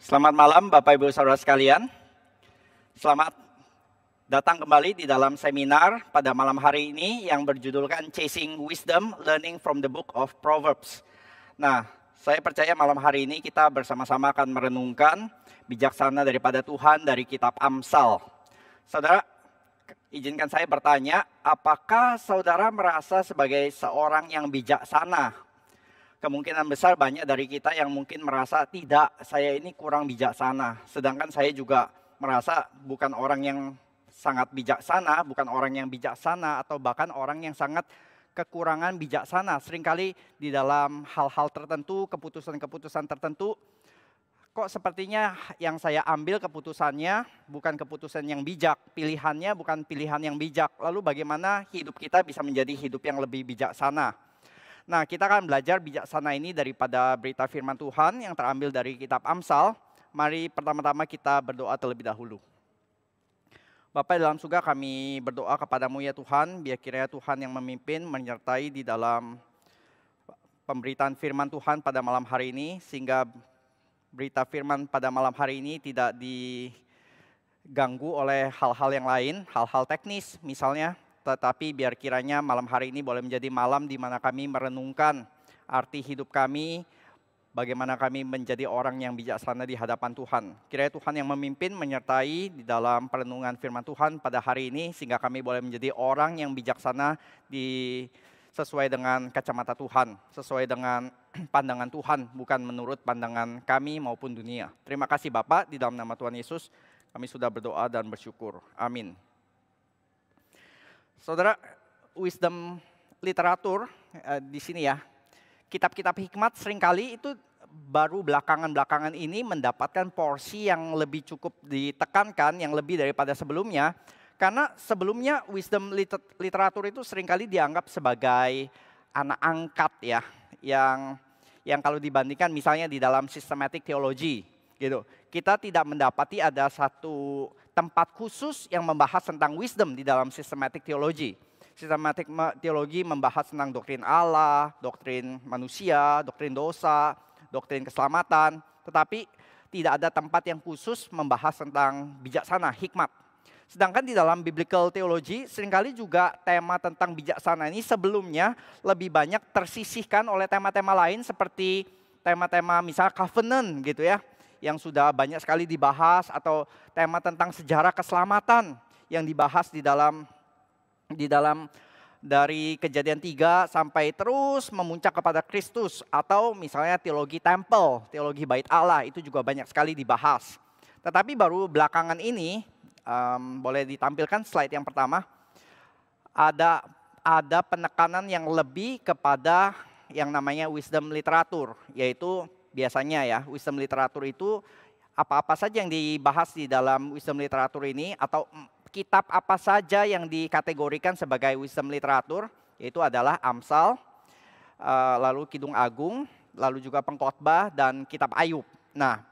Selamat malam Bapak Ibu Saudara sekalian. Selamat datang kembali di dalam seminar pada malam hari ini yang berjudulkan Chasing Wisdom, Learning from the Book of Proverbs. Nah, saya percaya malam hari ini kita bersama-sama akan merenungkan bijaksana daripada Tuhan dari kitab Amsal. Saudara, izinkan saya bertanya, apakah saudara merasa sebagai seorang yang bijaksana? Kemungkinan besar banyak dari kita yang mungkin merasa tidak, saya ini kurang bijaksana. Sedangkan saya juga merasa bukan orang yang sangat bijaksana, bukan orang yang bijaksana, atau bahkan orang yang sangat kekurangan bijaksana. Seringkali di dalam hal-hal tertentu, keputusan-keputusan tertentu, kok sepertinya yang saya ambil keputusannya bukan keputusan yang bijak, pilihannya bukan pilihan yang bijak. Lalu bagaimana hidup kita bisa menjadi hidup yang lebih bijaksana? Nah, kita akan belajar bijaksana ini daripada berita firman Tuhan yang terambil dari kitab Amsal. Mari pertama-tama kita berdoa terlebih dahulu. Bapa dalam surga, kami berdoa kepadamu ya Tuhan, biar kiranya Tuhan yang memimpin, menyertai di dalam pemberitaan firman Tuhan pada malam hari ini, sehingga berita firman pada malam hari ini tidak diganggu oleh hal-hal yang lain, hal-hal teknis misalnya. Tetapi biar kiranya malam hari ini boleh menjadi malam di mana kami merenungkan arti hidup kami, bagaimana kami menjadi orang yang bijaksana di hadapan Tuhan. Kiranya Tuhan yang memimpin, menyertai di dalam perenungan firman Tuhan pada hari ini, sehingga kami boleh menjadi orang yang bijaksana sesuai dengan kacamata Tuhan, sesuai dengan pandangan Tuhan, bukan menurut pandangan kami maupun dunia. Terima kasih Bapak, di dalam nama Tuhan Yesus kami sudah berdoa dan bersyukur. Amin. Saudara, wisdom literatur di sini ya, kitab-kitab hikmat seringkali itu baru belakangan-belakangan ini mendapatkan porsi yang lebih cukup ditekankan, yang lebih daripada sebelumnya. Karena sebelumnya wisdom literatur itu seringkali dianggap sebagai anak angkat ya, yang kalau dibandingkan misalnya di dalam systematic theology gitu. Kita tidak mendapati ada satu tempat khusus yang membahas tentang wisdom di dalam systematic theology. Systematic theology membahas tentang doktrin Allah, doktrin manusia, doktrin dosa, doktrin keselamatan. Tetapi tidak ada tempat yang khusus membahas tentang bijaksana, hikmat. Sedangkan di dalam biblical theology seringkali juga tema tentang bijaksana ini sebelumnya lebih banyak tersisihkan oleh tema-tema lain seperti tema-tema misalnya covenant gitu ya, yang sudah banyak sekali dibahas, atau tema tentang sejarah keselamatan yang dibahas di dalam dari Kejadian 3 sampai terus memuncak kepada Kristus, atau misalnya teologi temple, teologi bait Allah itu juga banyak sekali dibahas. Tetapi baru belakangan ini boleh ditampilkan slide yang pertama, ada penekanan yang lebih kepada yang namanya wisdom literatur, yaitu biasanya ya, wisdom literatur itu apa-apa saja yang dibahas di dalam wisdom literatur ini, atau kitab apa saja yang dikategorikan sebagai wisdom literatur, yaitu adalah Amsal, lalu Kidung Agung, lalu juga Pengkhotbah dan kitab Ayub. Nah,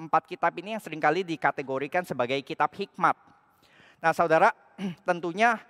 empat kitab ini yang seringkali dikategorikan sebagai kitab hikmat. Nah, saudara, tentunya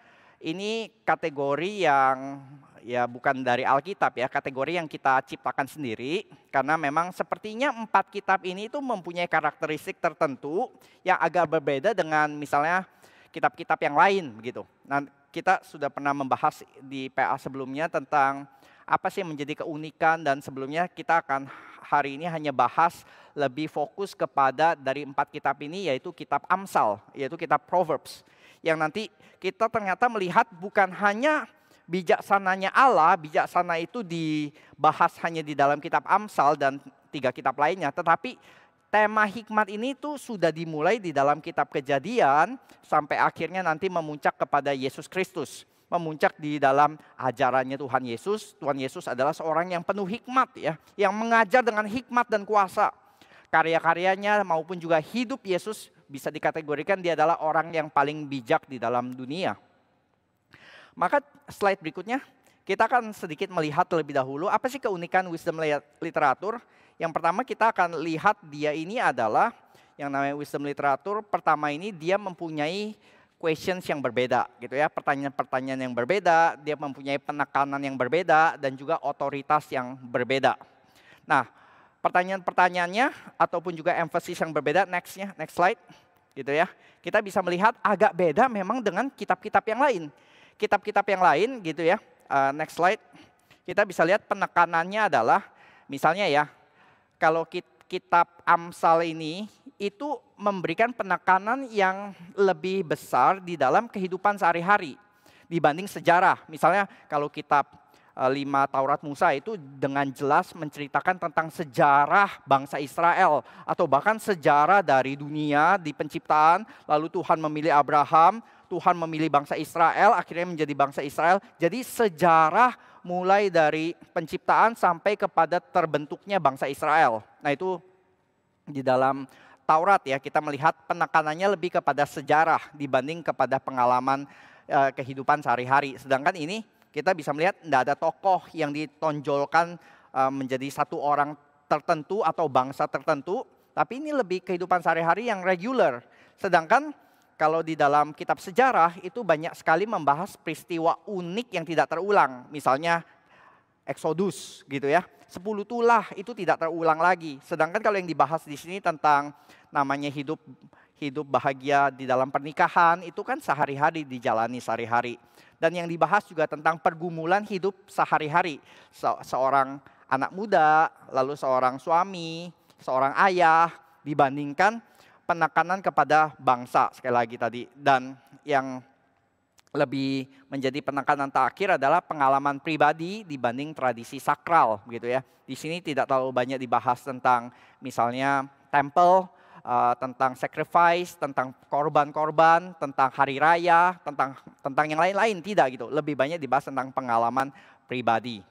ini kategori yang ya bukan dari Alkitab ya, kategori yang kita ciptakan sendiri, karena memang sepertinya 4 kitab ini itu mempunyai karakteristik tertentu yang agak berbeda dengan misalnya kitab-kitab yang lain begitu. Nah, kita sudah pernah membahas di PA sebelumnya tentang apa sih yang menjadi keunikan, dan sebelumnya kita akan hari ini hanya bahas lebih fokus kepada dari 4 kitab ini, yaitu kitab Amsal, yaitu kitab Proverbs, yang nanti kita ternyata melihat bukan hanya bijaksananya Allah, bijaksana itu dibahas hanya di dalam kitab Amsal dan 3 kitab lainnya, tetapi tema hikmat ini tuh sudah dimulai di dalam kitab Kejadian sampai akhirnya nanti memuncak kepada Yesus Kristus, memuncak di dalam ajarannya Tuhan Yesus. Tuhan Yesus adalah seorang yang penuh hikmat ya, yang mengajar dengan hikmat dan kuasa. Karya-karyanya maupun juga hidup Yesus bisa dikategorikan dia adalah orang yang paling bijak di dalam dunia. Maka slide berikutnya kita akan sedikit melihat terlebih dahulu apa sih keunikan wisdom literatur. Yang pertama kita akan lihat dia ini adalah yang namanya wisdom literatur. Pertama ini dia mempunyai questions yang berbeda gitu ya, pertanyaan-pertanyaan yang berbeda, dia mempunyai penekanan yang berbeda dan juga otoritas yang berbeda. Nah, Pertanyaan-pertanyaannya ataupun juga emphasis yang berbeda, next slide, gitu ya. Kita bisa melihat agak beda memang dengan kitab-kitab yang lain. Kitab-kitab yang lain gitu ya, next slide. Kita bisa lihat penekanannya adalah, misalnya ya, kalau kitab Amsal ini itu memberikan penekanan yang lebih besar di dalam kehidupan sehari-hari dibanding sejarah. Misalnya kalau kitab 5 Taurat Musa itu dengan jelas menceritakan tentang sejarah bangsa Israel atau bahkan sejarah dari dunia di penciptaan, lalu Tuhan memilih Abraham, Tuhan memilih bangsa Israel, akhirnya menjadi bangsa Israel. Jadi sejarah mulai dari penciptaan sampai kepada terbentuknya bangsa Israel. Nah itu di dalam Taurat ya, kita melihat penekanannya lebih kepada sejarah dibanding kepada pengalaman kehidupan sehari-hari. Sedangkan ini kita bisa melihat tidak ada tokoh yang ditonjolkan menjadi satu orang tertentu atau bangsa tertentu, tapi ini lebih kehidupan sehari-hari yang regular. Sedangkan kalau di dalam kitab sejarah itu banyak sekali membahas peristiwa unik yang tidak terulang. Misalnya Exodus gitu ya. 10 tulah itu tidak terulang lagi. Sedangkan kalau yang dibahas di sini tentang namanya hidup bahagia di dalam pernikahan, itu kan sehari-hari dijalani sehari-hari. Dan yang dibahas juga tentang pergumulan hidup sehari-hari. Seorang anak muda, lalu seorang suami, seorang ayah, dibandingkan penekanan kepada bangsa sekali lagi tadi. Dan yang lebih menjadi penekanan terakhir adalah pengalaman pribadi dibanding tradisi sakral gitu ya. Di sini tidak terlalu banyak dibahas tentang misalnya temple, tentang sacrifice, tentang korban-korban, tentang hari raya, tentang yang lain-lain, tidak gitu. Lebih banyak dibahas tentang pengalaman pribadi.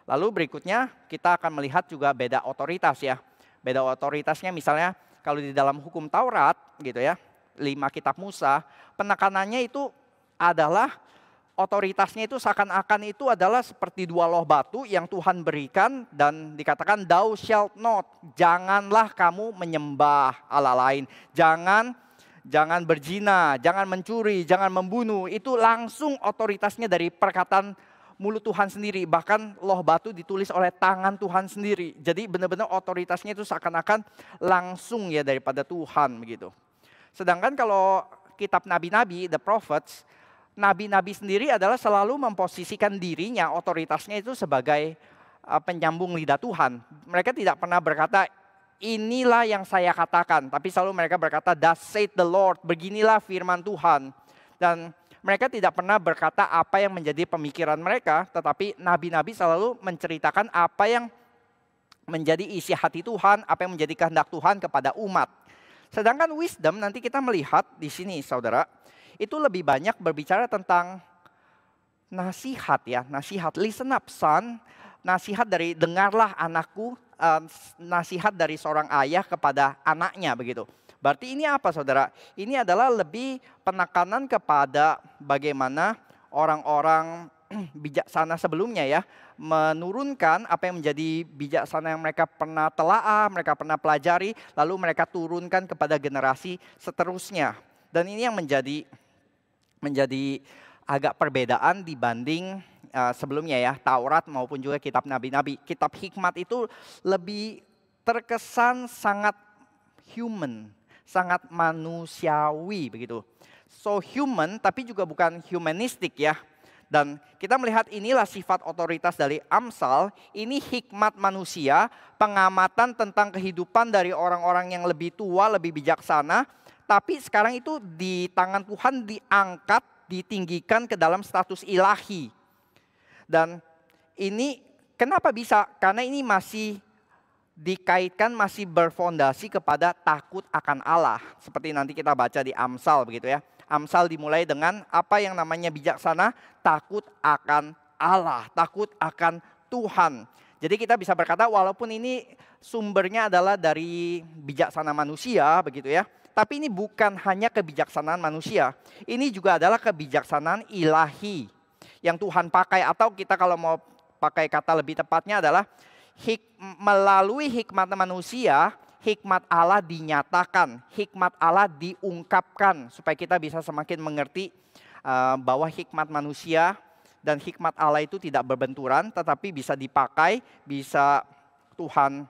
Lalu berikutnya kita akan melihat juga beda otoritas ya. Beda otoritasnya misalnya kalau di dalam hukum Taurat gitu ya, 5 kitab Musa, penekanannya itu adalah otoritasnya itu seakan-akan itu adalah seperti 2 loh batu yang Tuhan berikan dan dikatakan thou shalt not, janganlah kamu menyembah Allah lain, jangan berzina, jangan mencuri, jangan membunuh. Itu langsung otoritasnya dari perkataan mulut Tuhan sendiri, bahkan loh batu ditulis oleh tangan Tuhan sendiri. Jadi benar-benar otoritasnya itu seakan-akan langsung ya daripada Tuhan begitu. Sedangkan kalau kitab nabi-nabi, the prophets, nabi-nabi sendiri adalah selalu memposisikan dirinya, otoritasnya itu sebagai penyambung lidah Tuhan. Mereka tidak pernah berkata, inilah yang saya katakan. Tapi selalu mereka berkata, thus saith the Lord, beginilah firman Tuhan. Dan mereka tidak pernah berkata apa yang menjadi pemikiran mereka, tetapi nabi-nabi selalu menceritakan apa yang menjadi isi hati Tuhan, apa yang menjadi kehendak Tuhan kepada umat. Sedangkan wisdom nanti kita melihat di sini saudara, itu lebih banyak berbicara tentang nasihat ya, nasihat. Listen up son, nasihat dari dengarlah anakku, nasihat dari seorang ayah kepada anaknya begitu. Berarti ini apa saudara? Ini adalah lebih penekanan kepada bagaimana orang-orang bijaksana sebelumnya ya, menurunkan apa yang menjadi bijaksana yang mereka pernah telaah, mereka pernah pelajari, lalu mereka turunkan kepada generasi seterusnya. Dan ini yang menjadi agak perbedaan dibanding sebelumnya ya, Taurat maupun juga kitab nabi-nabi. Kitab hikmat itu lebih terkesan sangat human, sangat manusiawi begitu. So human tapi juga bukan humanistik ya. Dan kita melihat inilah sifat otoritas dari Amsal, ini hikmat manusia, pengamatan tentang kehidupan dari orang-orang yang lebih tua, lebih bijaksana. Tapi sekarang itu di tangan Tuhan diangkat, ditinggikan ke dalam status ilahi. Dan ini kenapa bisa? Karena ini masih dikaitkan, masih berfondasi kepada takut akan Allah. Seperti nanti kita baca di Amsal begitu ya. Amsal dimulai dengan apa yang namanya bijaksana, takut akan Allah, takut akan Tuhan. Jadi kita bisa berkata walaupun ini sumbernya adalah dari bijaksana manusia begitu ya. Tapi ini bukan hanya kebijaksanaan manusia. Ini juga adalah kebijaksanaan ilahi yang Tuhan pakai. Atau kita kalau mau pakai kata lebih tepatnya adalah melalui hikmat manusia, hikmat Allah dinyatakan. Hikmat Allah diungkapkan supaya kita bisa semakin mengerti bahwa hikmat manusia dan hikmat Allah itu tidak berbenturan. Tetapi bisa dipakai, bisa Tuhan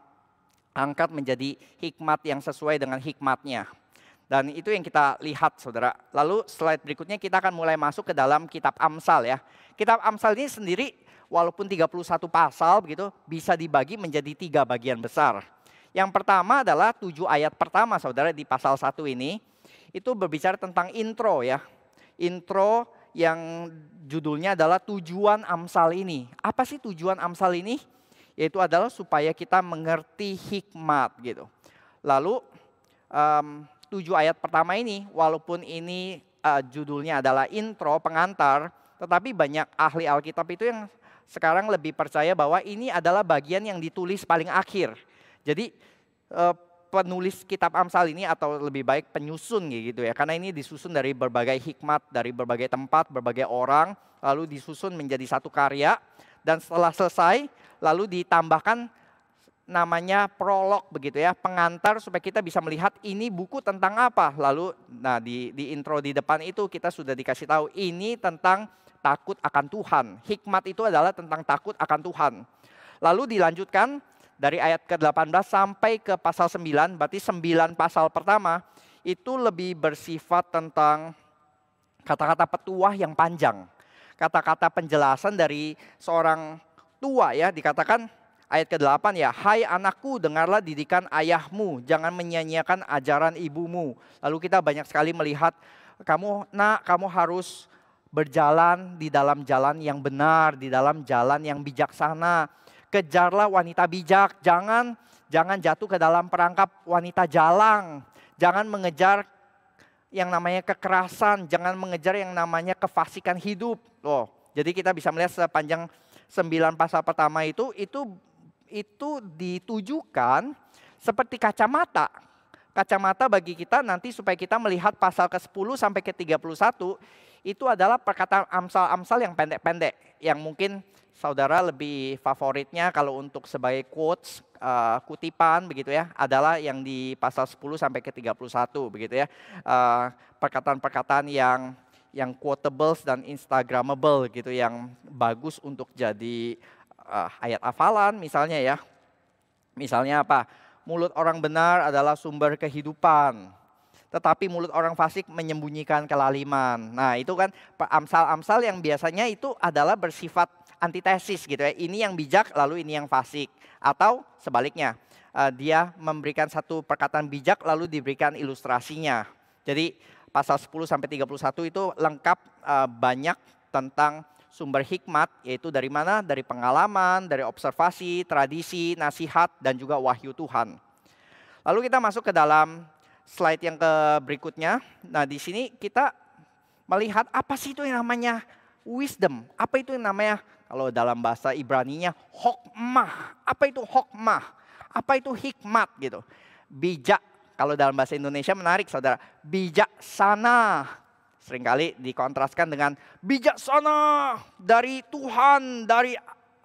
angkat menjadi hikmat yang sesuai dengan hikmatnya. Dan itu yang kita lihat, saudara. Lalu slide berikutnya kita akan mulai masuk ke dalam kitab Amsal ya. Kitab Amsal ini sendiri walaupun 31 pasal begitu, bisa dibagi menjadi 3 bagian besar. Yang pertama adalah 7 ayat pertama, saudara, di pasal 1 ini. Itu berbicara tentang intro ya. Intro yang judulnya adalah tujuan Amsal ini. Apa sih tujuan Amsal ini? Yaitu adalah supaya kita mengerti hikmat gitu. Lalu 7 ayat pertama ini, walaupun ini judulnya adalah intro, pengantar, tetapi banyak ahli Alkitab itu yang sekarang lebih percaya bahwa ini adalah bagian yang ditulis paling akhir. Jadi penulis kitab Amsal ini, atau lebih baik penyusun gitu ya, karena ini disusun dari berbagai hikmat, dari berbagai tempat, berbagai orang, lalu disusun menjadi satu karya, dan setelah selesai, lalu ditambahkan namanya prolog begitu ya, pengantar supaya kita bisa melihat ini buku tentang apa. Lalu nah di intro di depan itu kita sudah dikasih tahu ini tentang takut akan Tuhan. Hikmat itu adalah tentang takut akan Tuhan. Lalu dilanjutkan dari ayat ke-18 sampai ke pasal 9, berarti 9 pasal pertama itu lebih bersifat tentang kata-kata petuah yang panjang. Kata-kata penjelasan dari seorang tua ya, dikatakan ayat ke-8 ya, hai anakku dengarlah didikan ayahmu, jangan menyia-nyiakan ajaran ibumu. Lalu kita banyak sekali melihat, kamu harus berjalan di dalam jalan yang benar, di dalam jalan yang bijaksana. Kejarlah wanita bijak, jangan jatuh ke dalam perangkap wanita jalang. Jangan mengejar yang namanya kekerasan, jangan mengejar yang namanya kefasikan hidup. Loh, jadi kita bisa melihat sepanjang 9 pasal pertama itu ditujukan seperti kacamata. Kacamata bagi kita nanti supaya kita melihat pasal ke-10 sampai ke-31 itu adalah perkataan Amsal-Amsal yang pendek-pendek. Yang mungkin saudara lebih favoritnya kalau untuk sebagai quotes, kutipan begitu ya, adalah yang di pasal 10 sampai ke-31 begitu ya. Perkataan-perkataan yang quotables dan instagramable gitu, yang bagus untuk jadi ayat hafalan misalnya ya. Misalnya apa? Mulut orang benar adalah sumber kehidupan, tetapi mulut orang fasik menyembunyikan kelaliman. Nah itu kan Amsal-Amsal yang biasanya itu adalah bersifat antitesis gitu ya. Ini yang bijak lalu ini yang fasik. Atau sebaliknya, dia memberikan satu perkataan bijak lalu diberikan ilustrasinya. Jadi pasal 10 sampai 31 itu lengkap, banyak tentang sumber hikmat, yaitu dari mana? Dari pengalaman, dari observasi, tradisi, nasihat, dan juga wahyu Tuhan. Lalu kita masuk ke dalam slide yang berikutnya. Nah di sini kita melihat apa sih itu yang namanya wisdom. Apa itu yang namanya, kalau dalam bahasa Ibraninya, hokmah. Apa itu hokmah? Apa itu hikmat gitu. Bijak, kalau dalam bahasa Indonesia menarik saudara, bijaksana. Seringkali dikontraskan dengan bijaksana dari Tuhan, dari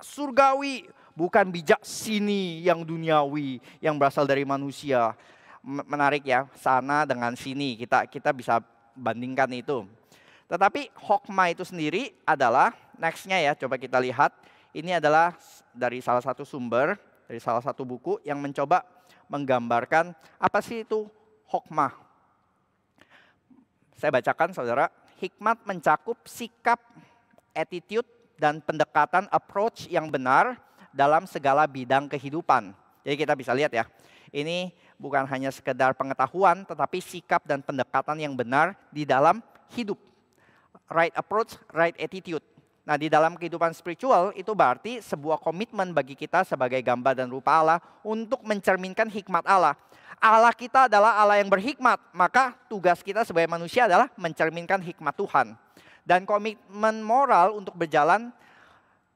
surgawi. Bukan bijak sini yang duniawi, yang berasal dari manusia. Menarik ya, sana dengan sini. Kita bisa bandingkan itu. Tetapi hokmah itu sendiri adalah, nextnya ya, coba kita lihat. Ini adalah dari salah satu sumber, dari salah satu buku yang mencoba menggambarkan apa sih itu hokmah. Saya bacakan saudara, hikmat mencakup sikap, attitude, dan pendekatan approach yang benar dalam segala bidang kehidupan. Jadi kita bisa lihat ya, ini bukan hanya sekedar pengetahuan, tetapi sikap dan pendekatan yang benar di dalam hidup. Right approach, right attitude. Nah di dalam kehidupan spiritual itu berarti sebuah komitmen bagi kita sebagai gambar dan rupa Allah untuk mencerminkan hikmat Allah. Allah kita adalah Allah yang berhikmat, maka tugas kita sebagai manusia adalah mencerminkan hikmat Tuhan. Dan komitmen moral untuk berjalan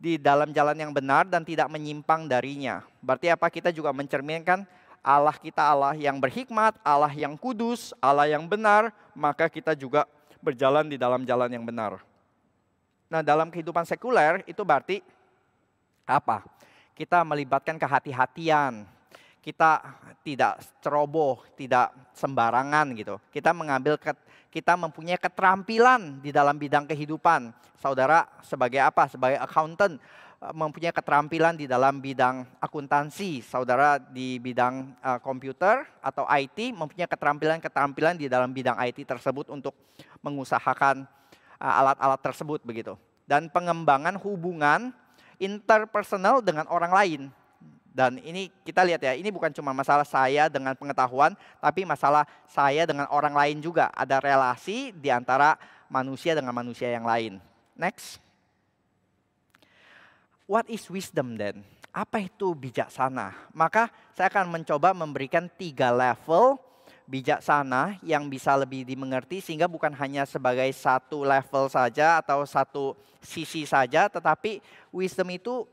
di dalam jalan yang benar dan tidak menyimpang darinya. Berarti apa? Kita juga mencerminkan Allah kita, Allah yang berhikmat, Allah yang kudus, Allah yang benar, maka kita juga berjalan di dalam jalan yang benar. Nah dalam kehidupan sekuler itu berarti apa? Kita melibatkan kehati-hatian. Kita tidak ceroboh, tidak sembarangan gitu. Kita mempunyai keterampilan di dalam bidang kehidupan. Saudara sebagai apa? Sebagai accountant, mempunyai keterampilan di dalam bidang akuntansi, saudara di bidang komputer atau IT mempunyai keterampilan di dalam bidang IT tersebut untuk mengusahakan alat-alat tersebut begitu. Dan pengembangan hubungan interpersonal dengan orang lain. Dan ini kita lihat ya, ini bukan cuma masalah saya dengan pengetahuan, tapi masalah saya dengan orang lain juga. Ada relasi di antara manusia dengan manusia yang lain. Next. What is wisdom then? Apa itu bijaksana? Maka saya akan mencoba memberikan 3 level bijaksana yang bisa lebih dimengerti, sehingga bukan hanya sebagai satu level saja atau satu sisi saja, tetapi wisdom itu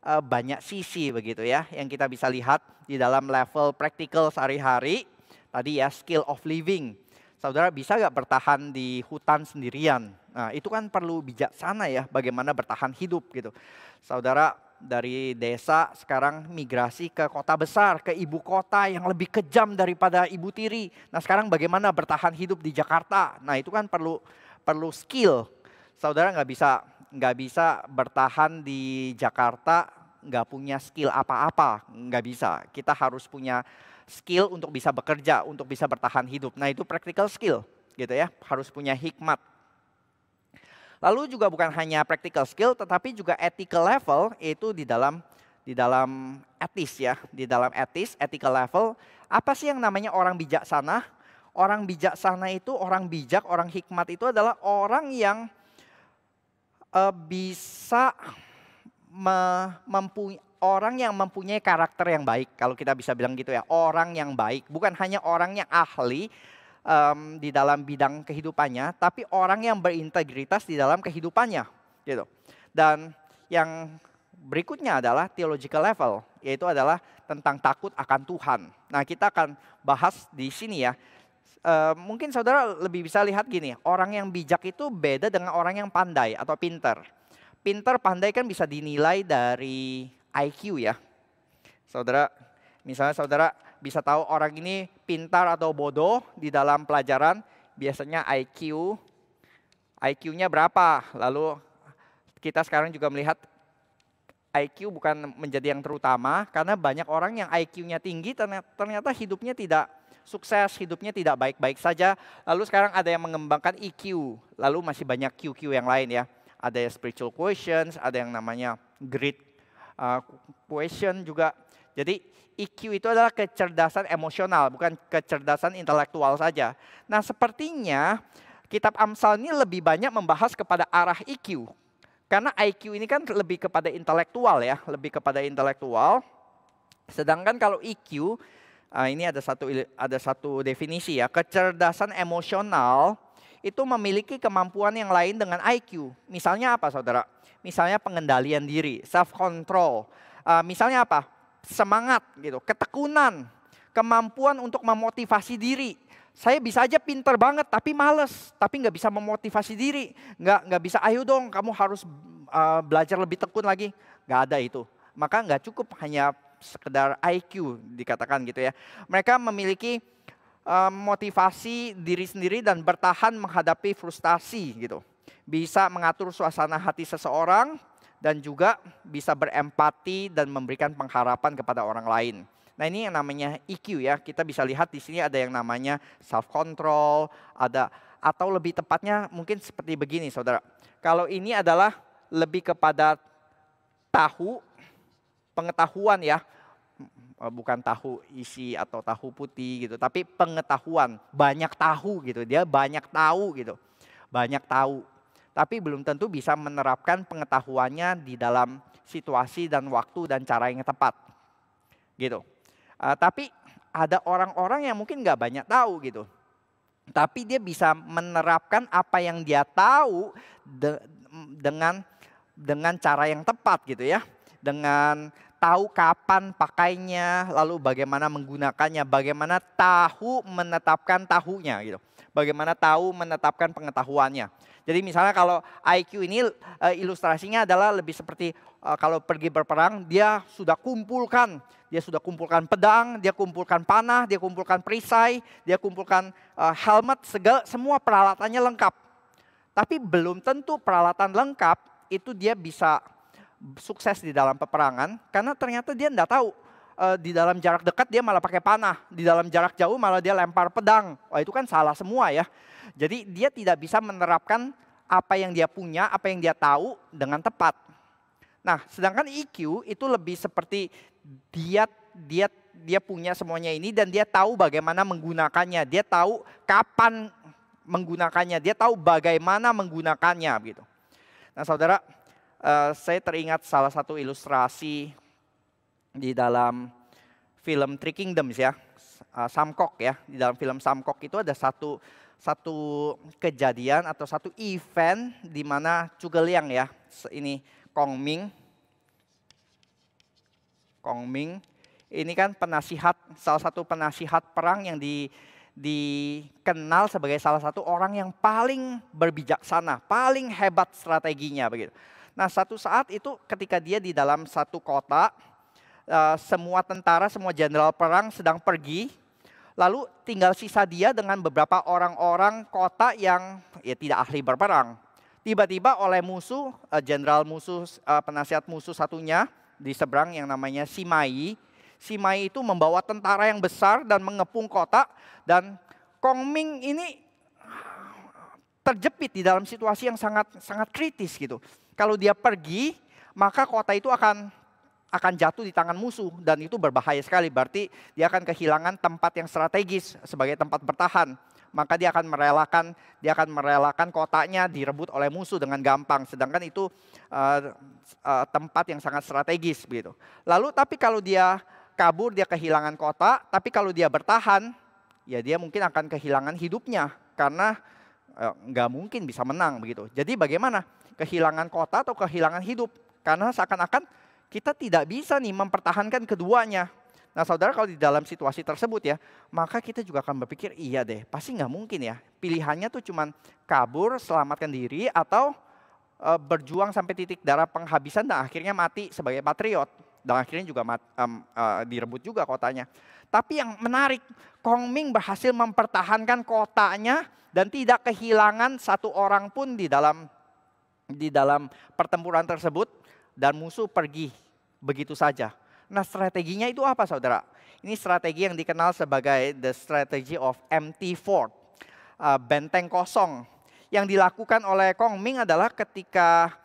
banyak sisi begitu ya, yang kita bisa lihat di dalam level praktikal sehari-hari. Tadi ya, skill of living. Saudara bisa nggak bertahan di hutan sendirian? Nah, itu kan perlu bijaksana ya, bagaimana bertahan hidup gitu. Saudara dari desa sekarang migrasi ke kota besar, ke ibu kota yang lebih kejam daripada ibu tiri. Nah, sekarang bagaimana bertahan hidup di Jakarta? Nah, itu kan perlu skill. Saudara nggak bisa bertahan di Jakarta nggak punya skill apa-apa, nggak bisa. Kita harus punya skill untuk bisa bekerja, untuk bisa bertahan hidup. Nah, itu practical skill gitu ya, harus punya hikmat. Lalu juga bukan hanya practical skill, tetapi juga ethical level, itu di dalam etis ya, di dalam etis, ethical level. Apa sih yang namanya orang bijaksana? Orang bijaksana itu, orang bijak, orang hikmat itu adalah orang yang bisa orang yang mempunyai karakter yang baik, kalau kita bisa bilang gitu ya, orang yang baik, bukan hanya orang yang ahli di dalam bidang kehidupannya, tapi orang yang berintegritas di dalam kehidupannya, gitu. Dan yang berikutnya adalah theological level, yaitu adalah tentang takut akan Tuhan. Nah, kita akan bahas di sini ya. Mungkin saudara lebih bisa lihat gini, orang yang bijak itu beda dengan orang yang pandai atau pinter. Pinter, pandai kan bisa dinilai dari IQ ya. Saudara, misalnya saudara bisa tahu orang ini pintar atau bodoh di dalam pelajaran, biasanya IQ-nya berapa. Lalu kita sekarang juga melihat IQ bukan menjadi yang terutama, karena banyak orang yang IQ-nya tinggi ternyata hidupnya tidak sukses, hidupnya tidak baik-baik saja. Lalu sekarang ada yang mengembangkan EQ, lalu masih banyak QQ yang lain ya. Ada yang spiritual questions, ada yang namanya great question juga. Jadi EQ itu adalah kecerdasan emosional, bukan kecerdasan intelektual saja. Nah, sepertinya kitab Amsal ini lebih banyak membahas kepada arah EQ. Karena IQ ini kan lebih kepada intelektual ya, lebih kepada intelektual. Sedangkan kalau EQ, ini ada satu definisi ya, kecerdasan emosional itu memiliki kemampuan yang lain dengan IQ. Misalnya apa saudara? Misalnya pengendalian diri, self control. Misalnya apa? Semangat gitu, ketekunan, kemampuan untuk memotivasi diri. Saya bisa aja pinter banget tapi males, tapi nggak bisa memotivasi diri, nggak bisa. Ayo dong, kamu harus belajar lebih tekun lagi. Nggak ada itu. Maka nggak cukup hanya sekedar IQ dikatakan gitu ya. Mereka memiliki motivasi diri sendiri dan bertahan menghadapi frustasi gitu. Bisa mengatur suasana hati seseorang dan juga bisa berempati dan memberikan pengharapan kepada orang lain. Nah, ini yang namanya EQ ya. Kita bisa lihat di sini ada yang namanya self control, ada atau lebih tepatnya mungkin seperti begini saudara. Kalau ini adalah lebih kepada pengetahuan ya, bukan tahu isi atau tahu putih gitu, tapi pengetahuan, banyak tahu gitu, dia banyak tahu gitu, banyak tahu. Tapi belum tentu bisa menerapkan pengetahuannya di dalam situasi dan waktu dan cara yang tepat gitu. Tapi ada orang-orang yang mungkin nggak banyak tahu gitu, tapi dia bisa menerapkan apa yang dia tahu dengan cara yang tepat gitu ya, dengan tahu kapan pakainya, lalu bagaimana menggunakannya, bagaimana tahu menetapkan tahunya gitu. Bagaimana tahu menetapkan pengetahuannya. Jadi misalnya kalau IQ ini ilustrasinya adalah lebih seperti kalau pergi berperang, dia sudah kumpulkan pedang, dia kumpulkan panah, dia kumpulkan perisai, dia kumpulkan helmet, semua peralatannya lengkap. Tapi belum tentu peralatan lengkap itu dia bisa sukses di dalam peperangan karena ternyata dia enggak tahu di dalam jarak dekat dia malah pakai panah, di dalam jarak jauh malah dia lempar pedang. Wah, itu kan salah semua ya. Jadi dia tidak bisa menerapkan apa yang dia punya, apa yang dia tahu dengan tepat. Nah, sedangkan EQ itu lebih seperti dia punya semuanya ini dan dia tahu bagaimana menggunakannya, dia tahu kapan menggunakannya, dia tahu bagaimana menggunakannya gitu. Nah, saudara, saya teringat salah satu ilustrasi di dalam film Three Kingdoms ya, Samkok ya. Di dalam film Samkok itu ada satu kejadian atau satu event di mana Zhuge Liang ya, ini Kong Ming ini kan salah satu penasihat perang yang dikenal sebagai salah satu orang yang paling berbijaksana, paling hebat strateginya begitu. Nah, satu saat itu ketika dia di dalam satu kota, semua tentara, semua jenderal perang sedang pergi, lalu tinggal sisa dia dengan beberapa orang-orang kota yang ya tidak ahli berperang. Tiba-tiba oleh musuh, jenderal musuh, penasihat musuh satunya di seberang yang namanya Simai itu membawa tentara yang besar dan mengepung kota, dan Kong Ming ini terjepit di dalam situasi yang sangat kritis gitu. Kalau dia pergi, maka kota itu akan jatuh di tangan musuh dan itu berbahaya sekali. Berarti dia akan kehilangan tempat yang strategis sebagai tempat bertahan. Maka dia akan merelakan kotanya direbut oleh musuh dengan gampang. Sedangkan itu tempat yang sangat strategis begitu. Lalu tapi kalau dia kabur dia kehilangan kota, tapi kalau dia bertahan ya dia mungkin akan kehilangan hidupnya karena nggak mungkin bisa menang begitu. Jadi bagaimana? Kehilangan kota atau kehilangan hidup? Karena seakan-akan kita tidak bisa nih mempertahankan keduanya. Nah, saudara, kalau di dalam situasi tersebut ya, maka kita juga akan berpikir, iya deh, pasti nggak mungkin ya. Pilihannya tuh cuman kabur, selamatkan diri, atau berjuang sampai titik darah penghabisan dan akhirnya mati sebagai patriot. Dan akhirnya juga direbut juga kotanya. Tapi yang menarik, Kong Ming berhasil mempertahankan kotanya dan tidak kehilangan satu orang pun di dalam pertempuran tersebut, dan musuh pergi begitu saja. Nah, strateginya itu apa, saudara? Ini strategi yang dikenal sebagai the strategy of empty fort, benteng kosong. Yang dilakukan oleh Kong Ming adalah ketika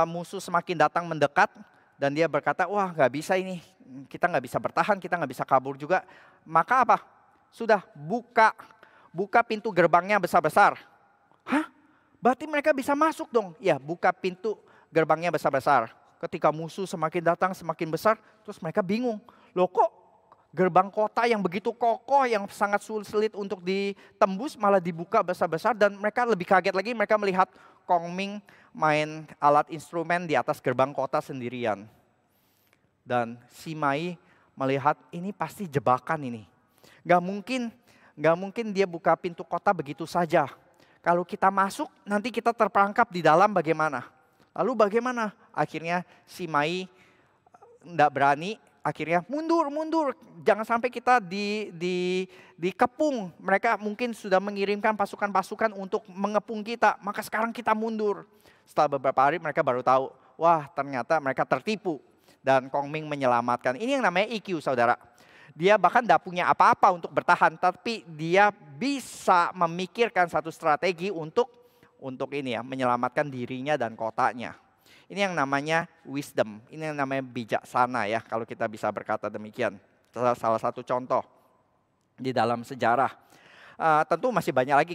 musuh semakin datang mendekat dan dia berkata, wah nggak bisa ini, kita nggak bisa bertahan, kita nggak bisa kabur juga. Maka apa? Sudah buka pintu gerbangnya besar-besar. Hah? Berarti mereka bisa masuk dong? Ya, buka pintu gerbangnya besar-besar. Ketika musuh semakin datang semakin besar, terus mereka bingung. Loh, kok gerbang kota yang begitu kokoh, yang sangat sulit untuk ditembus malah dibuka besar-besar, dan mereka lebih kaget lagi, mereka melihat Kong Ming main alat instrumen di atas gerbang kota sendirian. Dan Simai melihat ini pasti jebakan ini. Gak mungkin dia buka pintu kota begitu saja. Kalau kita masuk nanti kita terperangkap di dalam bagaimana? Lalu bagaimana? Akhirnya Simai tidak berani, akhirnya mundur. Jangan sampai kita dikepung. Mereka mungkin sudah mengirimkan pasukan-pasukan untuk mengepung kita. Maka sekarang kita mundur. Setelah beberapa hari mereka baru tahu, wah ternyata mereka tertipu. Dan Kong Ming menyelamatkan. Ini yang namanya EQ, saudara. Dia bahkan tidak punya apa-apa untuk bertahan, tapi dia bisa memikirkan satu strategi untuk ini ya, menyelamatkan dirinya dan kotanya. Ini yang namanya wisdom, ini yang namanya bijaksana ya, kalau kita bisa berkata demikian. Salah satu contoh di dalam sejarah. Tentu masih banyak lagi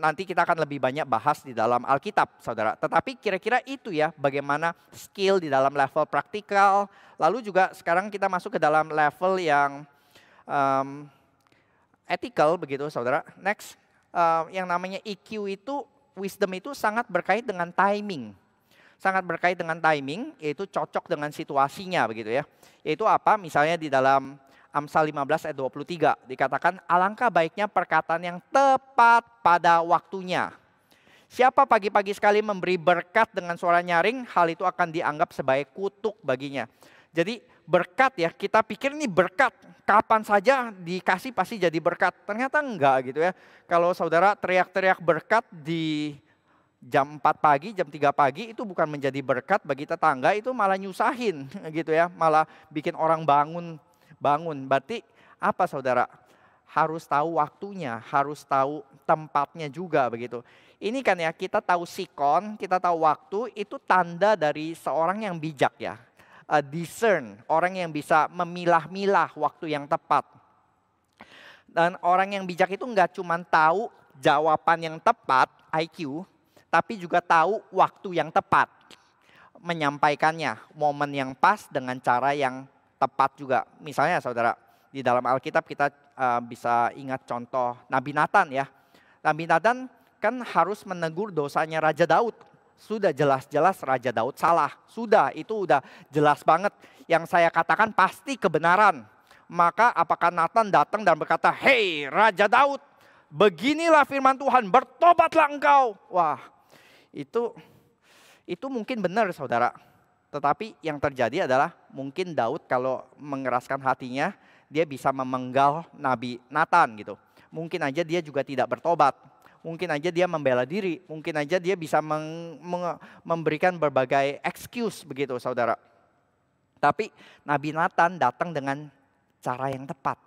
nanti kita akan lebih banyak bahas di dalam Alkitab, saudara. Tetapi kira-kira itu ya, bagaimana skill di dalam level praktikal. Lalu juga sekarang kita masuk ke dalam level yang ethical begitu, saudara. Next. Yang namanya EQ itu, wisdom itu sangat berkait dengan timing. Sangat berkait dengan timing, yaitu cocok dengan situasinya begitu ya. Yaitu apa? Misalnya di dalam Amsal 15 ayat 23 dikatakan, alangkah baiknya perkataan yang tepat pada waktunya. Siapa pagi-pagi sekali memberi berkat dengan suara nyaring, hal itu akan dianggap sebagai kutuk baginya. Jadi berkat ya, kita pikir ini berkat, kapan saja dikasih pasti jadi berkat. Ternyata enggak gitu ya. Kalau saudara teriak-teriak berkat di jam 4 pagi, jam 3 pagi itu bukan menjadi berkat bagi tetangga, itu malah nyusahin gitu ya, malah bikin orang bangun. Berarti apa saudara? Harus tahu waktunya, harus tahu tempatnya juga begitu. Ini kan ya, kita tahu sikon, kita tahu waktu, itu tanda dari seorang yang bijak ya. Discern, orang yang bisa memilah-milah waktu yang tepat. Dan orang yang bijak itu nggak cuma tahu jawaban yang tepat, IQ, tapi juga tahu waktu yang tepat. Menyampaikannya, momen yang pas dengan cara yang tepat juga. Misalnya saudara, di dalam Alkitab kita bisa ingat contoh Nabi Nathan ya. Nabi Nathan kan harus menegur dosanya Raja Daud. Sudah jelas-jelas Raja Daud salah. Sudah, itu udah jelas banget. Yang saya katakan pasti kebenaran. Maka apakah Nathan datang dan berkata, "Hei Raja Daud, beginilah firman Tuhan, bertobatlah engkau." Wah, itu mungkin benar saudara. Tetapi yang terjadi adalah mungkin Daud kalau mengeraskan hatinya, dia bisa memenggal Nabi Nathan gitu. Mungkin aja dia juga tidak bertobat. Mungkin aja dia membela diri. Mungkin aja dia bisa memberikan berbagai excuse begitu saudara. Tapi Nabi Nathan datang dengan cara yang tepat.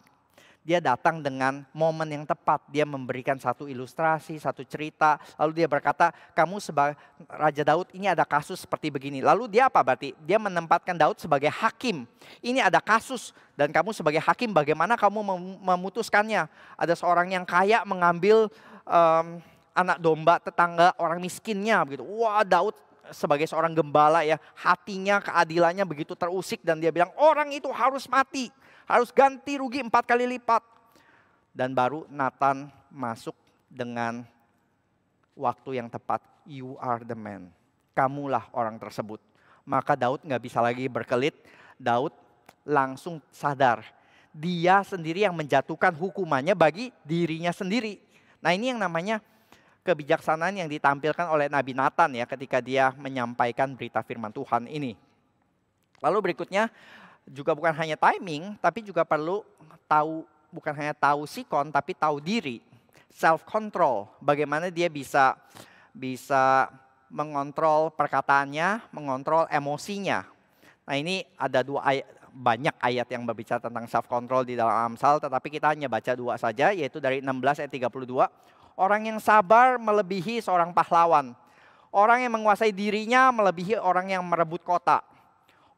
Dia datang dengan momen yang tepat. Dia memberikan satu ilustrasi, satu cerita. Lalu dia berkata, kamu sebagai Raja Daud ini ada kasus seperti begini. Lalu dia apa berarti? Dia menempatkan Daud sebagai hakim. Ini ada kasus dan kamu sebagai hakim bagaimana kamu memutuskannya. Ada seorang yang kaya mengambil anak domba tetangga orang miskinnya. Begitu. Wah, Daud sebagai seorang gembala ya, hatinya keadilannya begitu terusik dan dia bilang orang itu harus mati. Harus ganti rugi 4 kali lipat. Dan baru Nathan masuk dengan waktu yang tepat. You are the man. Kamulah orang tersebut. Maka Daud gak bisa lagi berkelit. Daud langsung sadar. Dia sendiri yang menjatuhkan hukumannya bagi dirinya sendiri. Nah ini yang namanya kebijaksanaan yang ditampilkan oleh Nabi Nathan ya ketika dia menyampaikan berita firman Tuhan ini. Lalu berikutnya, juga bukan hanya timing, tapi juga perlu tahu, bukan hanya tahu sikon, tapi tahu diri. Self control, bagaimana dia bisa mengontrol perkataannya, mengontrol emosinya. Nah ini ada banyak ayat yang berbicara tentang self control di dalam Amsal, tetapi kita hanya baca 2 saja, yaitu dari 16 ayat 32. Orang yang sabar melebihi seorang pahlawan. Orang yang menguasai dirinya melebihi orang yang merebut kota.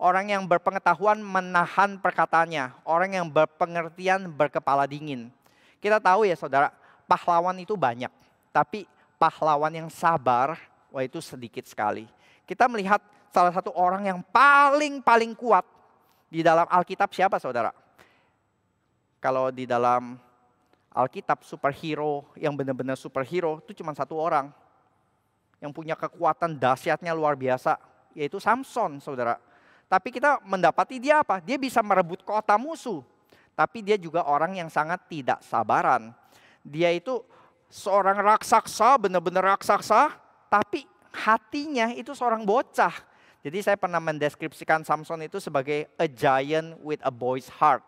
Orang yang berpengetahuan menahan perkataannya. Orang yang berpengertian berkepala dingin. Kita tahu ya saudara, pahlawan itu banyak. Tapi pahlawan yang sabar, wah itu sedikit sekali. Kita melihat salah satu orang yang paling kuat di dalam Alkitab siapa saudara? Kalau di dalam Alkitab superhero, yang benar-benar superhero itu cuma satu orang. Yang punya kekuatan dahsyatnya luar biasa, yaitu Samson saudara. Tapi kita mendapati dia apa? Dia bisa merebut kota musuh. Tapi dia juga orang yang sangat tidak sabaran. Dia itu seorang raksasa, benar-benar raksasa. Tapi hatinya itu seorang bocah. Jadi saya pernah mendeskripsikan Samson itu sebagai a giant with a boy's heart.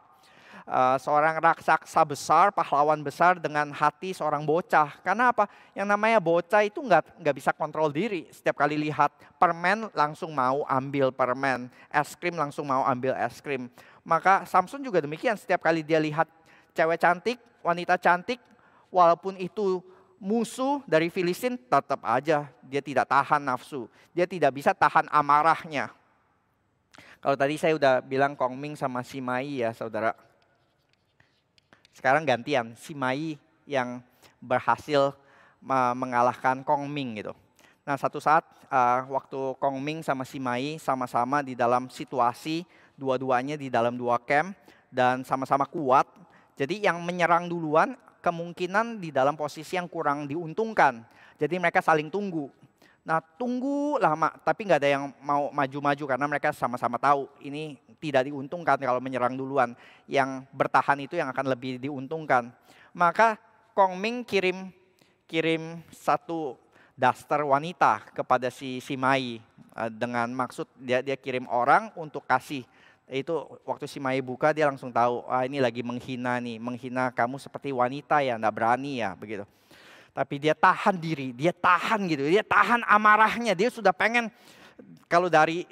Seorang raksasa besar, pahlawan besar dengan hati seorang bocah. Karena apa? Yang namanya bocah itu nggak bisa kontrol diri. Setiap kali lihat permen langsung mau ambil permen, es krim langsung mau ambil es krim. Maka Samson juga demikian. Setiap kali dia lihat cewek cantik, wanita cantik, walaupun itu musuh dari Filistin, tetap aja dia tidak tahan nafsu. Dia tidak bisa tahan amarahnya. Kalau tadi saya udah bilang Kongming sama Simai ya saudara. Sekarang gantian, Simai yang berhasil mengalahkan Kongming gitu. Nah satu saat waktu Kongming sama Simai sama-sama di dalam situasi, dua-duanya di dalam 2 camp dan sama-sama kuat. Jadi yang menyerang duluan kemungkinan di dalam posisi yang kurang diuntungkan. Jadi mereka saling tunggu. Nah tunggu lama tapi nggak ada yang mau maju-maju karena mereka sama-sama tahu ini tidak diuntungkan kalau menyerang duluan. Yang bertahan itu yang akan lebih diuntungkan. Maka Kongming kirim satu daster wanita kepada si Simai dengan maksud dia kirim orang untuk kasih. Itu waktu Simai buka dia langsung tahu ini lagi menghina nih, menghina kamu seperti wanita ya, enggak berani ya begitu. Tapi dia tahan diri, dia tahan gitu, dia tahan amarahnya, dia sudah pengen, kalau dari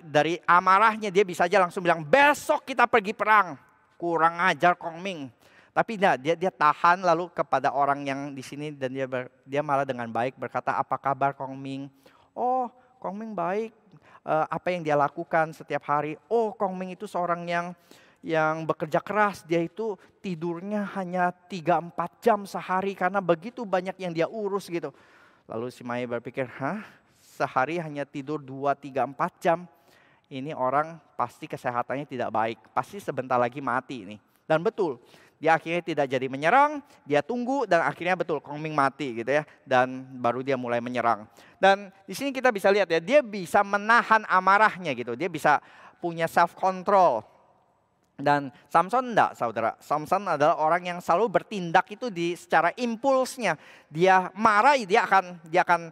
amarahnya dia bisa aja langsung bilang besok kita pergi perang, kurang ajar Kong Ming. Tapi dia tahan lalu kepada orang yang di sini dan dia malah dengan baik berkata, apa kabar Kong Ming? Oh Kong Ming baik, apa yang dia lakukan setiap hari? Oh Kong Ming itu seorang yang bekerja keras, dia itu tidurnya hanya 3-4 jam sehari karena begitu banyak yang dia urus gitu. Lalu si Mai berpikir, sehari hanya tidur 2-3-4 jam. Ini orang pasti kesehatannya tidak baik, pasti sebentar lagi mati ini. Dan betul, dia akhirnya tidak jadi menyerang, dia tunggu dan akhirnya betul Kong Ming mati gitu ya. Dan baru dia mulai menyerang. Dan di sini kita bisa lihat ya, dia bisa menahan amarahnya gitu, dia bisa punya self control. Dan Samson enggak saudara, Samson adalah orang yang selalu bertindak itu secara impulsnya. Dia marah, dia akan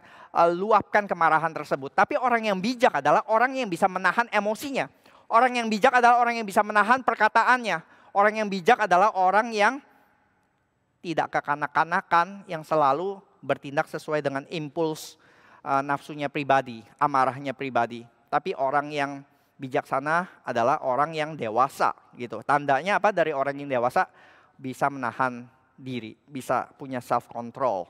luapkan kemarahan tersebut. Tapi orang yang bijak adalah orang yang bisa menahan emosinya. Orang yang bijak adalah orang yang bisa menahan perkataannya. Orang yang bijak adalah orang yang tidak kekanak-kanakan, yang selalu bertindak sesuai dengan impuls nafsunya pribadi, amarahnya pribadi. Tapi orang yang bijaksana adalah orang yang dewasa gitu. Tandanya apa dari orang yang dewasa? Bisa menahan diri, bisa punya self control.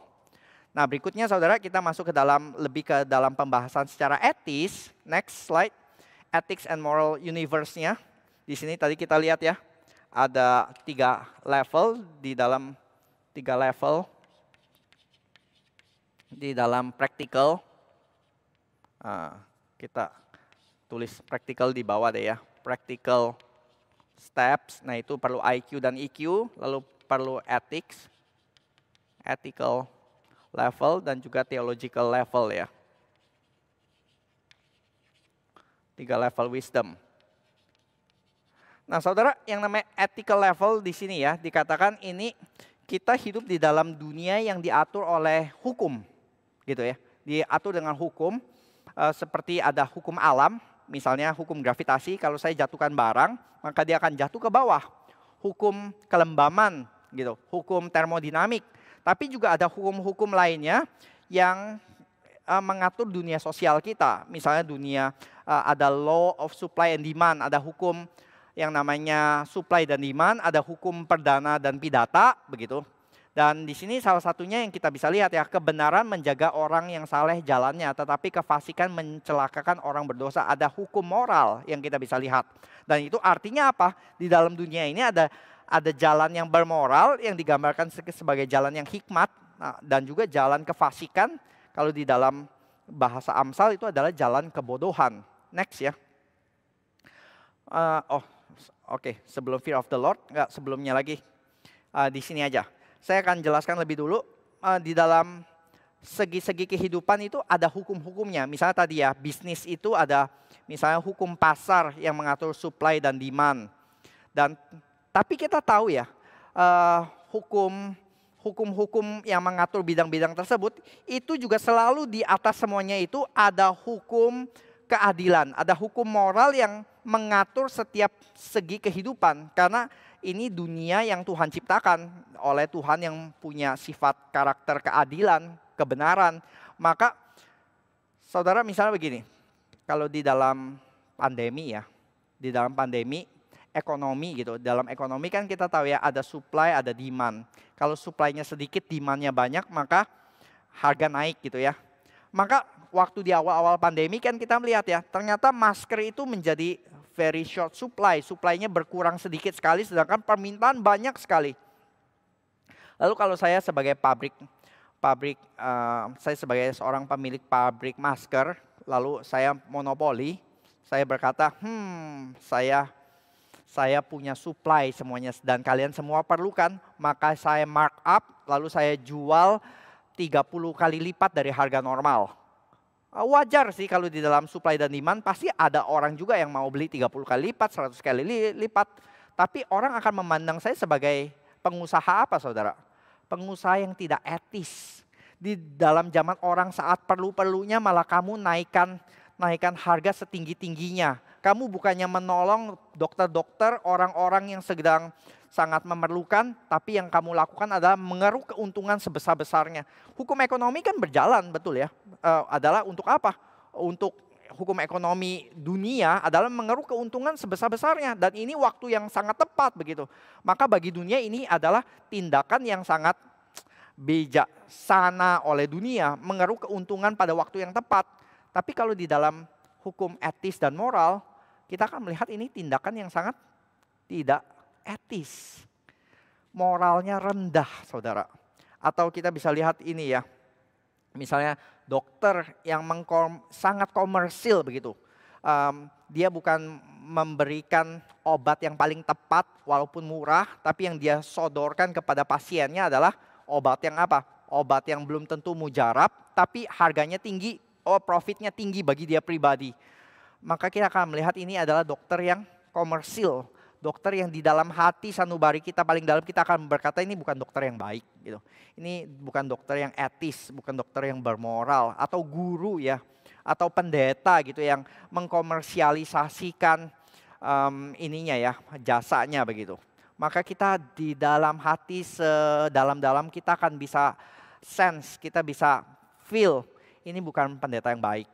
Nah, berikutnya saudara kita masuk lebih ke dalam pembahasan secara etis. Next slide. Ethics and moral universe-nya. Di sini tadi kita lihat ya, ada 3 level di dalam practical. Kita tulis practical di bawah deh ya. Practical steps, nah itu perlu IQ dan EQ, lalu perlu ethics, ethical level, dan juga theological level ya. 3 level wisdom. Nah saudara, yang namanya ethical level di sini ya, dikatakan ini kita hidup di dalam dunia yang diatur oleh hukum. Gitu ya, diatur dengan hukum, seperti ada hukum alam. Misalnya hukum gravitasi, kalau saya jatuhkan barang, maka dia akan jatuh ke bawah. Hukum kelembaman, gitu, hukum termodinamik. Tapi juga ada hukum-hukum lainnya yang mengatur dunia sosial kita. Misalnya ada law of supply and demand, ada hukum yang namanya supply dan demand, ada hukum perdana dan pidata, begitu. Dan di sini salah satunya yang kita bisa lihat ya, kebenaran menjaga orang yang saleh jalannya, tetapi kefasikan mencelakakan orang berdosa. Ada hukum moral yang kita bisa lihat. Dan itu artinya apa? Di dalam dunia ini ada jalan yang bermoral yang digambarkan sebagai jalan yang hikmat, dan juga jalan kefasikan. Kalau di dalam bahasa Amsal itu adalah jalan kebodohan. Next ya. Oke, sebelum fear of the Lord, sebelumnya lagi. Di sini aja. Saya akan jelaskan lebih dulu, di dalam segi-segi kehidupan itu ada hukum-hukumnya. Misalnya tadi ya, bisnis itu ada misalnya hukum pasar yang mengatur supply dan demand. Tapi kita tahu ya, hukum-hukum yang mengatur bidang-bidang tersebut, itu juga selalu di atas semuanya itu ada hukum keadilan. Ada hukum moral yang mengatur setiap segi kehidupan. Karena ini dunia yang Tuhan ciptakan oleh Tuhan yang punya sifat karakter keadilan, kebenaran. Maka saudara misalnya begini, kalau di dalam pandemi ya, di dalam pandemi ekonomi gitu, dalam ekonomi kan kita tahu ya ada supply, ada demand. Kalau supply-nya sedikit, demand-nya banyak, maka harga naik gitu ya. Maka waktu di awal-awal pandemi kan kita melihat ya, ternyata masker itu menjadi very short supply. Supply-nya berkurang sedikit sekali, sedangkan permintaan banyak sekali. Lalu kalau saya sebagai saya sebagai seorang pemilik pabrik masker, lalu saya monopoli, saya berkata, saya punya supply semuanya dan kalian semua perlukan, maka saya mark up, lalu saya jual 30 kali lipat dari harga normal. Wajar sih kalau di dalam supply dan demand pasti ada orang juga yang mau beli 30 kali lipat, 100 kali lipat. Tapi orang akan memandang saya sebagai pengusaha apa saudara? Pengusaha yang tidak etis. Di dalam zaman orang saat perlu-perlunya malah kamu naikkan harga setinggi-tingginya. Kamu bukannya menolong dokter-dokter, orang-orang yang sedang sangat memerlukan, tapi yang kamu lakukan adalah mengeruk keuntungan sebesar-besarnya. Hukum ekonomi kan berjalan, betul ya. Adalah untuk apa? Untuk hukum ekonomi dunia adalah mengeruk keuntungan sebesar-besarnya. Dan ini waktu yang sangat tepat begitu. Maka bagi dunia ini adalah tindakan yang sangat bijaksana oleh dunia, mengeruk keuntungan pada waktu yang tepat. Tapi kalau di dalam hukum etis dan moral, kita akan melihat ini tindakan yang sangat tidak etis. Moralnya rendah, saudara. Atau kita bisa lihat ini ya, misalnya dokter yang sangat komersil begitu. Dia bukan memberikan obat yang paling tepat walaupun murah, tapi yang dia sodorkan kepada pasiennya adalah obat yang apa? Obat yang belum tentu mujarab, tapi harganya tinggi, profitnya tinggi bagi dia pribadi. Maka kita akan melihat ini adalah dokter yang komersil. Dokter yang di dalam hati sanubari kita paling dalam, kita akan berkata ini bukan dokter yang baik gitu. Ini bukan dokter yang etis, bukan dokter yang bermoral, atau guru ya, atau pendeta gitu yang mengkomersialisasikan ininya ya, jasanya begitu. Maka kita di dalam hati sedalam-dalam kita akan bisa sense, kita bisa feel ini bukan pendeta yang baik.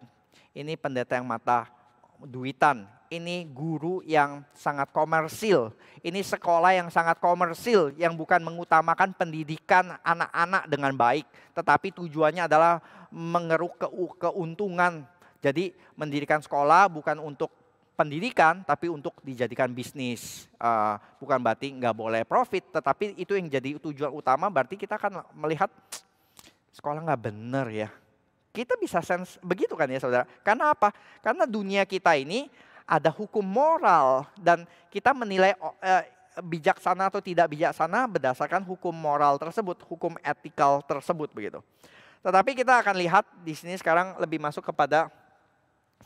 Ini pendeta yang mata duitan. Ini guru yang sangat komersil. Ini sekolah yang sangat komersil, yang bukan mengutamakan pendidikan anak-anak dengan baik, tetapi tujuannya adalah mengeruk keuntungan. Jadi mendirikan sekolah bukan untuk pendidikan, tapi untuk dijadikan bisnis. Bukan berarti nggak boleh profit, tetapi itu yang jadi tujuan utama. Berarti kita akan melihat sekolah nggak benar ya. Kita bisa sense begitu kan ya saudara. Karena apa? Karena dunia kita ini ada hukum moral dan kita menilai bijaksana atau tidak bijaksana berdasarkan hukum moral tersebut, hukum etikal tersebut begitu. Tetapi kita akan lihat di sini sekarang lebih masuk kepada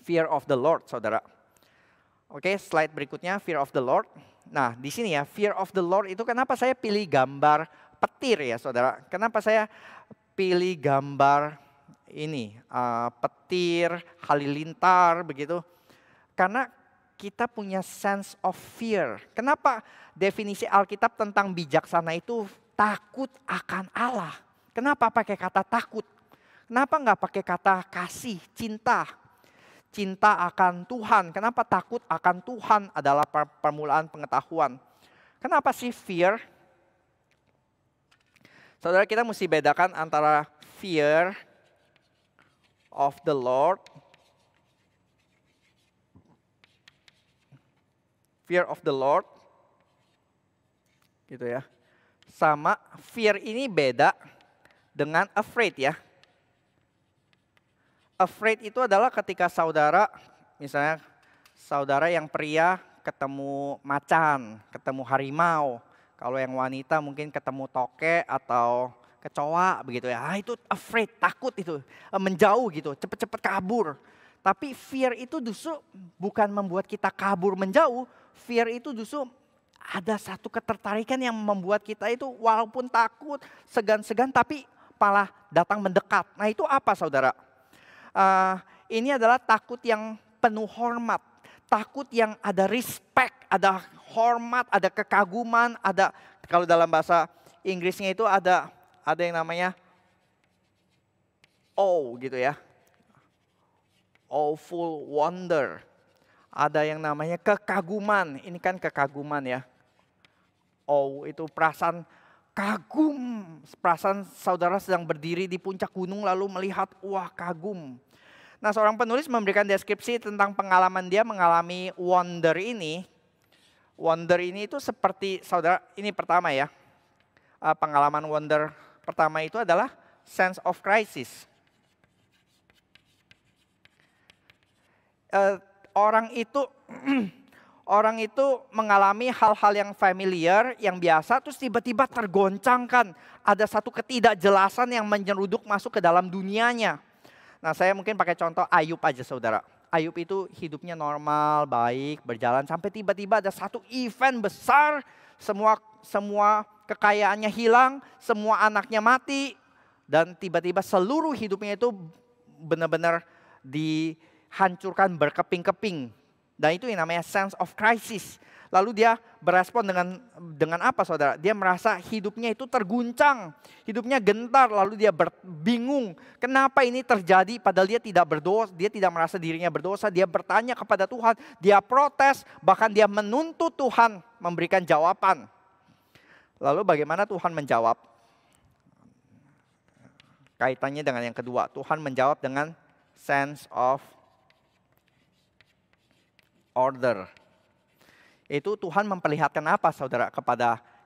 fear of the Lord, saudara. Oke, slide berikutnya fear of the Lord. Nah, di sini ya fear of the Lord itu kenapa saya pilih gambar petir ya, saudara? Kenapa saya pilih gambar ini petir, halilintar begitu? Karena kita punya sense of fear. Kenapa definisi Alkitab tentang bijaksana itu takut akan Allah? Kenapa pakai kata takut? Kenapa nggak pakai kata kasih, cinta? Cinta akan Tuhan. Kenapa takut akan Tuhan adalah permulaan pengetahuan? Kenapa sih fear? Saudara, kita mesti bedakan antara fear of the Lord, fear of the Lord, gitu ya. Sama fear ini beda dengan afraid ya. Afraid itu adalah ketika saudara, misalnya saudara yang pria ketemu macan, ketemu harimau. Kalau yang wanita mungkin ketemu toke atau kecoa begitu ya. Itu afraid, takut itu, menjauh gitu, cepet-cepet kabur. Tapi fear itu justru bukan membuat kita kabur menjauh. Fear itu justru ada satu ketertarikan yang membuat kita itu walaupun takut, segan-segan tapi malah datang mendekat. Nah itu apa saudara? Ini adalah takut yang penuh hormat. Takut yang ada respect, ada hormat, ada kekaguman, ada kalau dalam bahasa Inggrisnya itu ada yang namanya awe gitu ya. Awful wonder. Ada yang namanya kekaguman. Ini kan kekaguman ya. Awe itu perasaan kagum. Perasaan saudara sedang berdiri di puncak gunung lalu melihat, wah kagum. Nah seorang penulis memberikan deskripsi tentang pengalaman dia mengalami wonder ini. Wonder ini itu seperti saudara, ini pertama ya. Pengalaman wonder pertama itu adalah sense of crisis. Orang itu mengalami hal-hal yang familiar, yang biasa, terus tiba-tiba tergoncangkan. Ada satu ketidakjelasan yang menyeruduk masuk ke dalam dunianya. Nah saya mungkin pakai contoh Ayub aja saudara. Ayub itu hidupnya normal, baik, berjalan. Sampai tiba-tiba ada satu event besar, semua kekayaannya hilang, semua anaknya mati. Dan tiba-tiba seluruh hidupnya itu benar-benar dihancurkan berkeping-keping. Dan itu yang namanya sense of crisis. Lalu dia berespon dengan apa saudara? Dia merasa hidupnya itu terguncang, hidupnya gentar, lalu dia bingung. Kenapa ini terjadi padahal dia tidak berdosa, dia tidak merasa dirinya berdosa. Dia bertanya kepada Tuhan, dia protes, bahkan dia menuntut Tuhan memberikan jawaban. Lalu bagaimana Tuhan menjawab? Kaitannya dengan yang kedua, Tuhan menjawab dengan sense of order. Itu Tuhan memperlihatkan apa saudara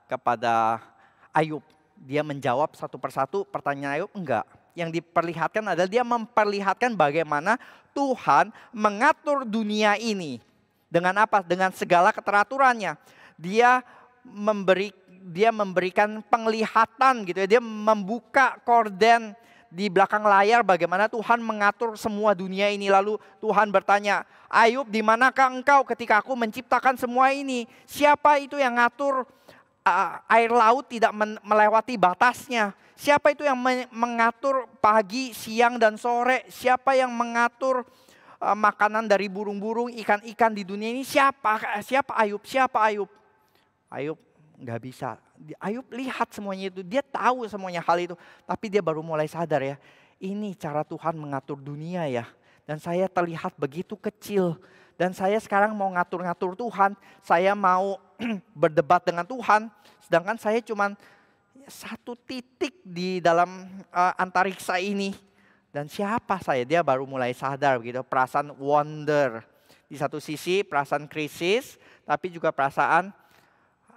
kepada Ayub? Dia menjawab satu persatu pertanyaan Ayub? Enggak. Yang diperlihatkan adalah dia memperlihatkan bagaimana Tuhan mengatur dunia ini. Dengan apa? Dengan segala keteraturannya. Dia memberikan penglihatan gitu ya. Dia membuka korden di belakang layar bagaimana Tuhan mengatur semua dunia ini. Lalu Tuhan bertanya, Ayub, di manakah engkau ketika aku menciptakan semua ini? Siapa itu yang ngatur air laut tidak melewati batasnya? Siapa itu yang mengatur pagi, siang, dan sore? Siapa yang mengatur makanan dari burung-burung, ikan-ikan di dunia ini? Siapa Ayub? Siapa Ayub? Ayub nggak bisa. Ayub lihat semuanya itu, dia tahu semuanya hal itu. Tapi dia baru mulai sadar ya, ini cara Tuhan mengatur dunia ya. Dan saya terlihat begitu kecil. Dan saya sekarang mau ngatur-ngatur Tuhan. Saya mau berdebat dengan Tuhan. Sedangkan saya cuma satu titik di dalam antariksa ini. Dan siapa saya? Dia baru mulai sadar begitu. Perasaan wonder. Di satu sisi perasaan krisis, tapi juga perasaan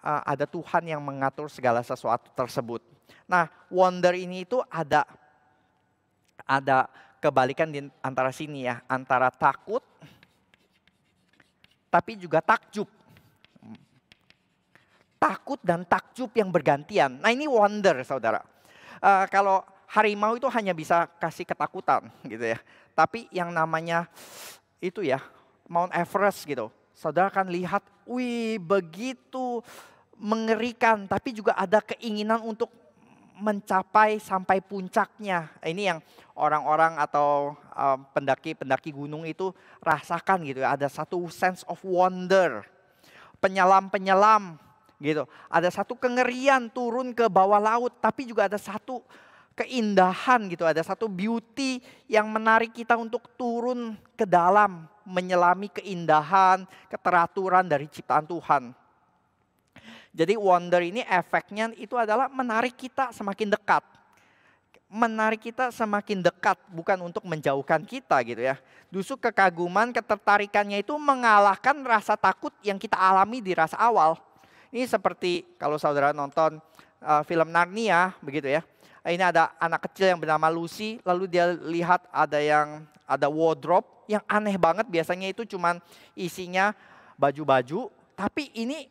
ada Tuhan yang mengatur segala sesuatu tersebut. Nah, wonder ini itu ada kebalikan di antara sini ya, antara takut tapi juga takjub. Takut dan takjub yang bergantian. Nah, ini wonder saudara. Kalau harimau itu hanya bisa kasih ketakutan gitu ya. Tapi yang namanya itu ya, Mount Everest gitu. Saudara kan lihat, wih begitu mengerikan, tapi juga ada keinginan untuk mencapai sampai puncaknya. Ini yang orang-orang atau pendaki-pendaki gunung itu rasakan gitu ya. Ada satu sense of wonder, penyelam-penyelam gitu. Ada satu kengerian turun ke bawah laut, tapi juga ada satu keindahan gitu. Ada satu beauty yang menarik kita untuk turun ke dalam, menyelami keindahan, keteraturan dari ciptaan Tuhan. Jadi wonder ini efeknya itu adalah menarik kita semakin dekat. Menarik kita semakin dekat, bukan untuk menjauhkan kita gitu ya. Justru kekaguman, ketertarikannya itu mengalahkan rasa takut yang kita alami di rasa awal. Ini seperti kalau saudara nonton film Narnia begitu ya. Ini ada anak kecil yang bernama Lucy, lalu dia lihat ada wardrobe yang aneh banget, biasanya itu cuman isinya baju-baju, tapi ini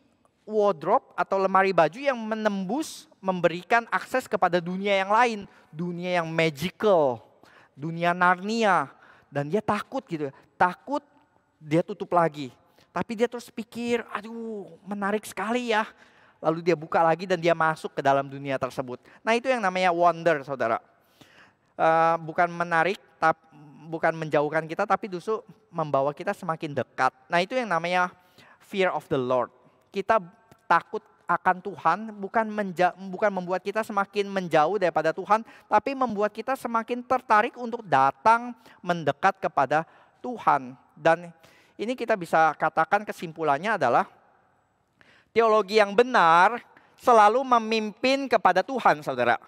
wardrobe atau lemari baju yang menembus, memberikan akses kepada dunia yang lain. Dunia yang magical, dunia Narnia. Dan dia takut gitu, takut dia tutup lagi. Tapi dia terus pikir, aduh menarik sekali ya. Lalu dia buka lagi dan dia masuk ke dalam dunia tersebut. Nah itu yang namanya wonder saudara. Bukan menarik, bukan menjauhkan kita, tapi justru membawa kita semakin dekat. Nah itu yang namanya fear of the Lord. Kita takut akan Tuhan bukan membuat kita semakin menjauh daripada Tuhan, tapi membuat kita semakin tertarik untuk datang mendekat kepada Tuhan. Dan ini kita bisa katakan kesimpulannya adalah teologi yang benar selalu memimpin kepada Tuhan, saudara.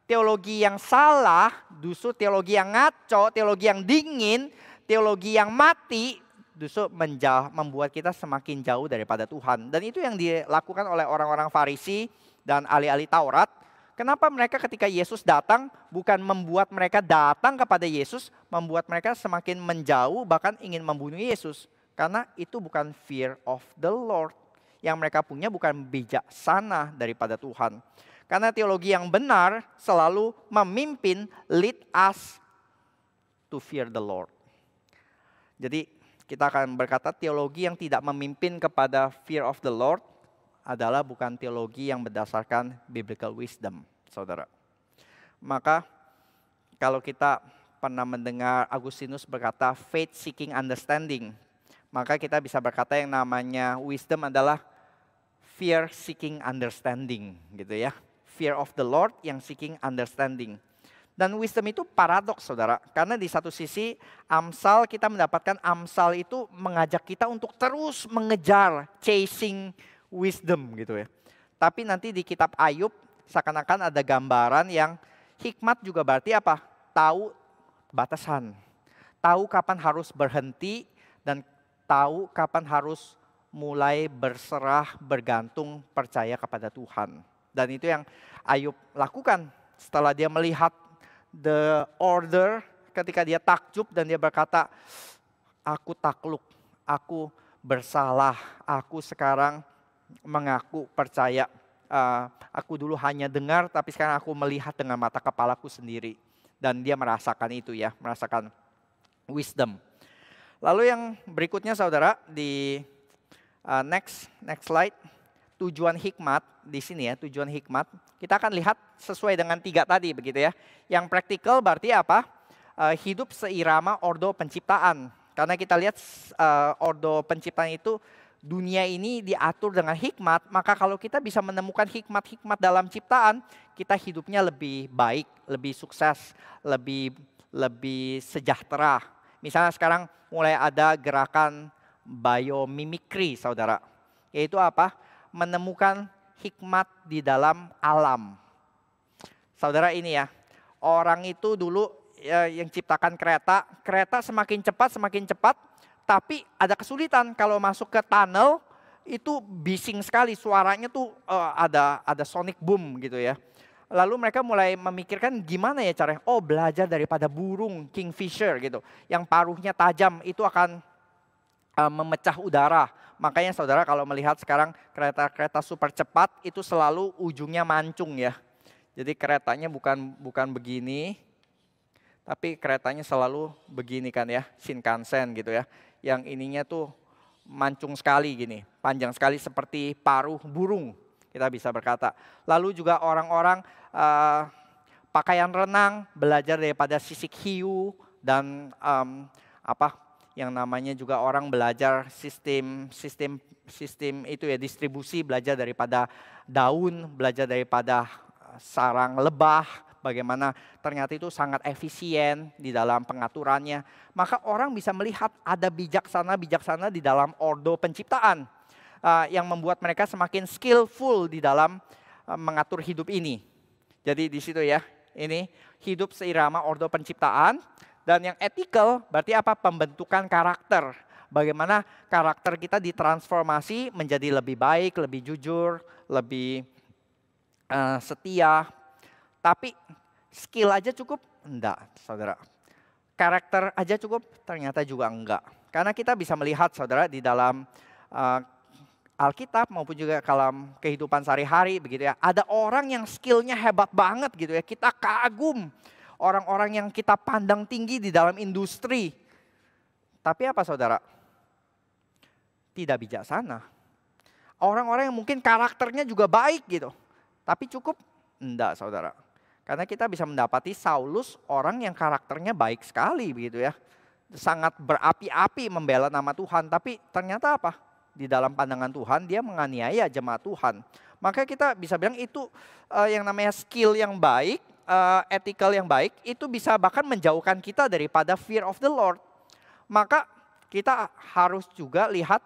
Teologi yang salah, justru teologi yang ngaco, teologi yang dingin, teologi yang mati, justru membuat kita semakin jauh daripada Tuhan. Dan itu yang dilakukan oleh orang-orang Farisi dan ahli-ahli Taurat. Kenapa mereka ketika Yesus datang bukan membuat mereka datang kepada Yesus, membuat mereka semakin menjauh bahkan ingin membunuh Yesus. Karena itu bukan fear of the Lord. Yang mereka punya bukan bijaksana daripada Tuhan. Karena teologi yang benar selalu memimpin, lead us to fear the Lord. Jadi kita akan berkata teologi yang tidak memimpin kepada fear of the Lord adalah bukan teologi yang berdasarkan biblical wisdom, saudara. Maka kalau kita pernah mendengar Agustinus berkata faith seeking understanding, Maka kita bisa berkata yang namanya wisdom adalah fear seeking understanding gitu ya. Fear of the Lord yang seeking understanding. Dan wisdom itu paradoks saudara. Karena di satu sisi Amsal, kita mendapatkan Amsal itu mengajak kita untuk terus mengejar, chasing wisdom gitu ya. Tapi nanti di kitab Ayub seakan-akan ada gambaran yang hikmat juga berarti apa? Tahu batasan. Tahu kapan harus berhenti dan tahu kapan harus mulai berserah, bergantung, percaya kepada Tuhan. Dan itu yang Ayub lakukan setelah dia melihat the order, ketika dia takjub dan dia berkata, aku takluk, aku bersalah, aku sekarang mengaku percaya. Aku dulu hanya dengar, tapi sekarang aku melihat dengan mata kepalaku sendiri. Dan dia merasakan itu ya, merasakan wisdom. Lalu yang berikutnya saudara, di next slide, tujuan hikmat di sini ya, tujuan hikmat. Kita akan lihat sesuai dengan 3 tadi begitu ya. Yang praktikal berarti apa? Hidup seirama ordo penciptaan. Karena kita lihat ordo penciptaan itu dunia ini diatur dengan hikmat, maka kalau kita bisa menemukan hikmat-hikmat dalam ciptaan, kita hidupnya lebih baik, lebih sukses, lebih sejahtera. Misalnya sekarang mulai ada gerakan biomimicry, saudara. Yaitu apa? Menemukan hikmat di dalam alam. Saudara ini ya, orang itu dulu yang ciptakan kereta semakin cepat, tapi ada kesulitan kalau masuk ke tunnel itu bising sekali suaranya tuh ada sonic boom gitu ya. Lalu mereka mulai memikirkan gimana ya caranya? Oh, belajar daripada burung kingfisher gitu, yang paruhnya tajam itu akan memecah udara. Makanya saudara kalau melihat sekarang kereta-kereta super cepat itu selalu ujungnya mancung ya. Jadi keretanya bukan begini, tapi keretanya selalu begini kan ya, Shinkansen gitu ya. Yang ininya tuh mancung sekali gini, panjang sekali seperti paruh burung, kita bisa berkata. Lalu juga orang-orang pakaian renang, belajar daripada sisik hiu dan yang namanya juga orang belajar sistem itu ya, distribusi, belajar daripada daun, belajar daripada sarang lebah, bagaimana ternyata itu sangat efisien di dalam pengaturannya. Maka orang bisa melihat ada bijaksana di dalam ordo penciptaan yang membuat mereka semakin skillful di dalam mengatur hidup ini. Jadi di situ ya, ini hidup seirama ordo penciptaan. Dan yang ethical berarti apa? Pembentukan karakter. Bagaimana karakter kita ditransformasi menjadi lebih baik, lebih jujur, lebih setia. Tapi skill aja cukup? Enggak, saudara. Karakter aja cukup? Ternyata juga enggak. Karena kita bisa melihat, saudara, di dalam Alkitab maupun juga dalam kehidupan sehari-hari begitu ya. Ada orang yang skillnya hebat banget gitu ya. Kita kagum. Orang-orang yang kita pandang tinggi di dalam industri. Tapi apa saudara? Tidak bijaksana. Orang-orang yang mungkin karakternya juga baik gitu. Tapi cukup? Enggak saudara. Karena kita bisa mendapati Saulus orang yang karakternya baik sekali begitu ya. Sangat berapi-api membela nama Tuhan. Tapi ternyata apa? Di dalam pandangan Tuhan dia menganiaya jemaat Tuhan. Maka kita bisa bilang itu yang namanya skill yang baik. Ethical yang baik itu bisa bahkan menjauhkan kita daripada fear of the Lord. Maka kita harus juga lihat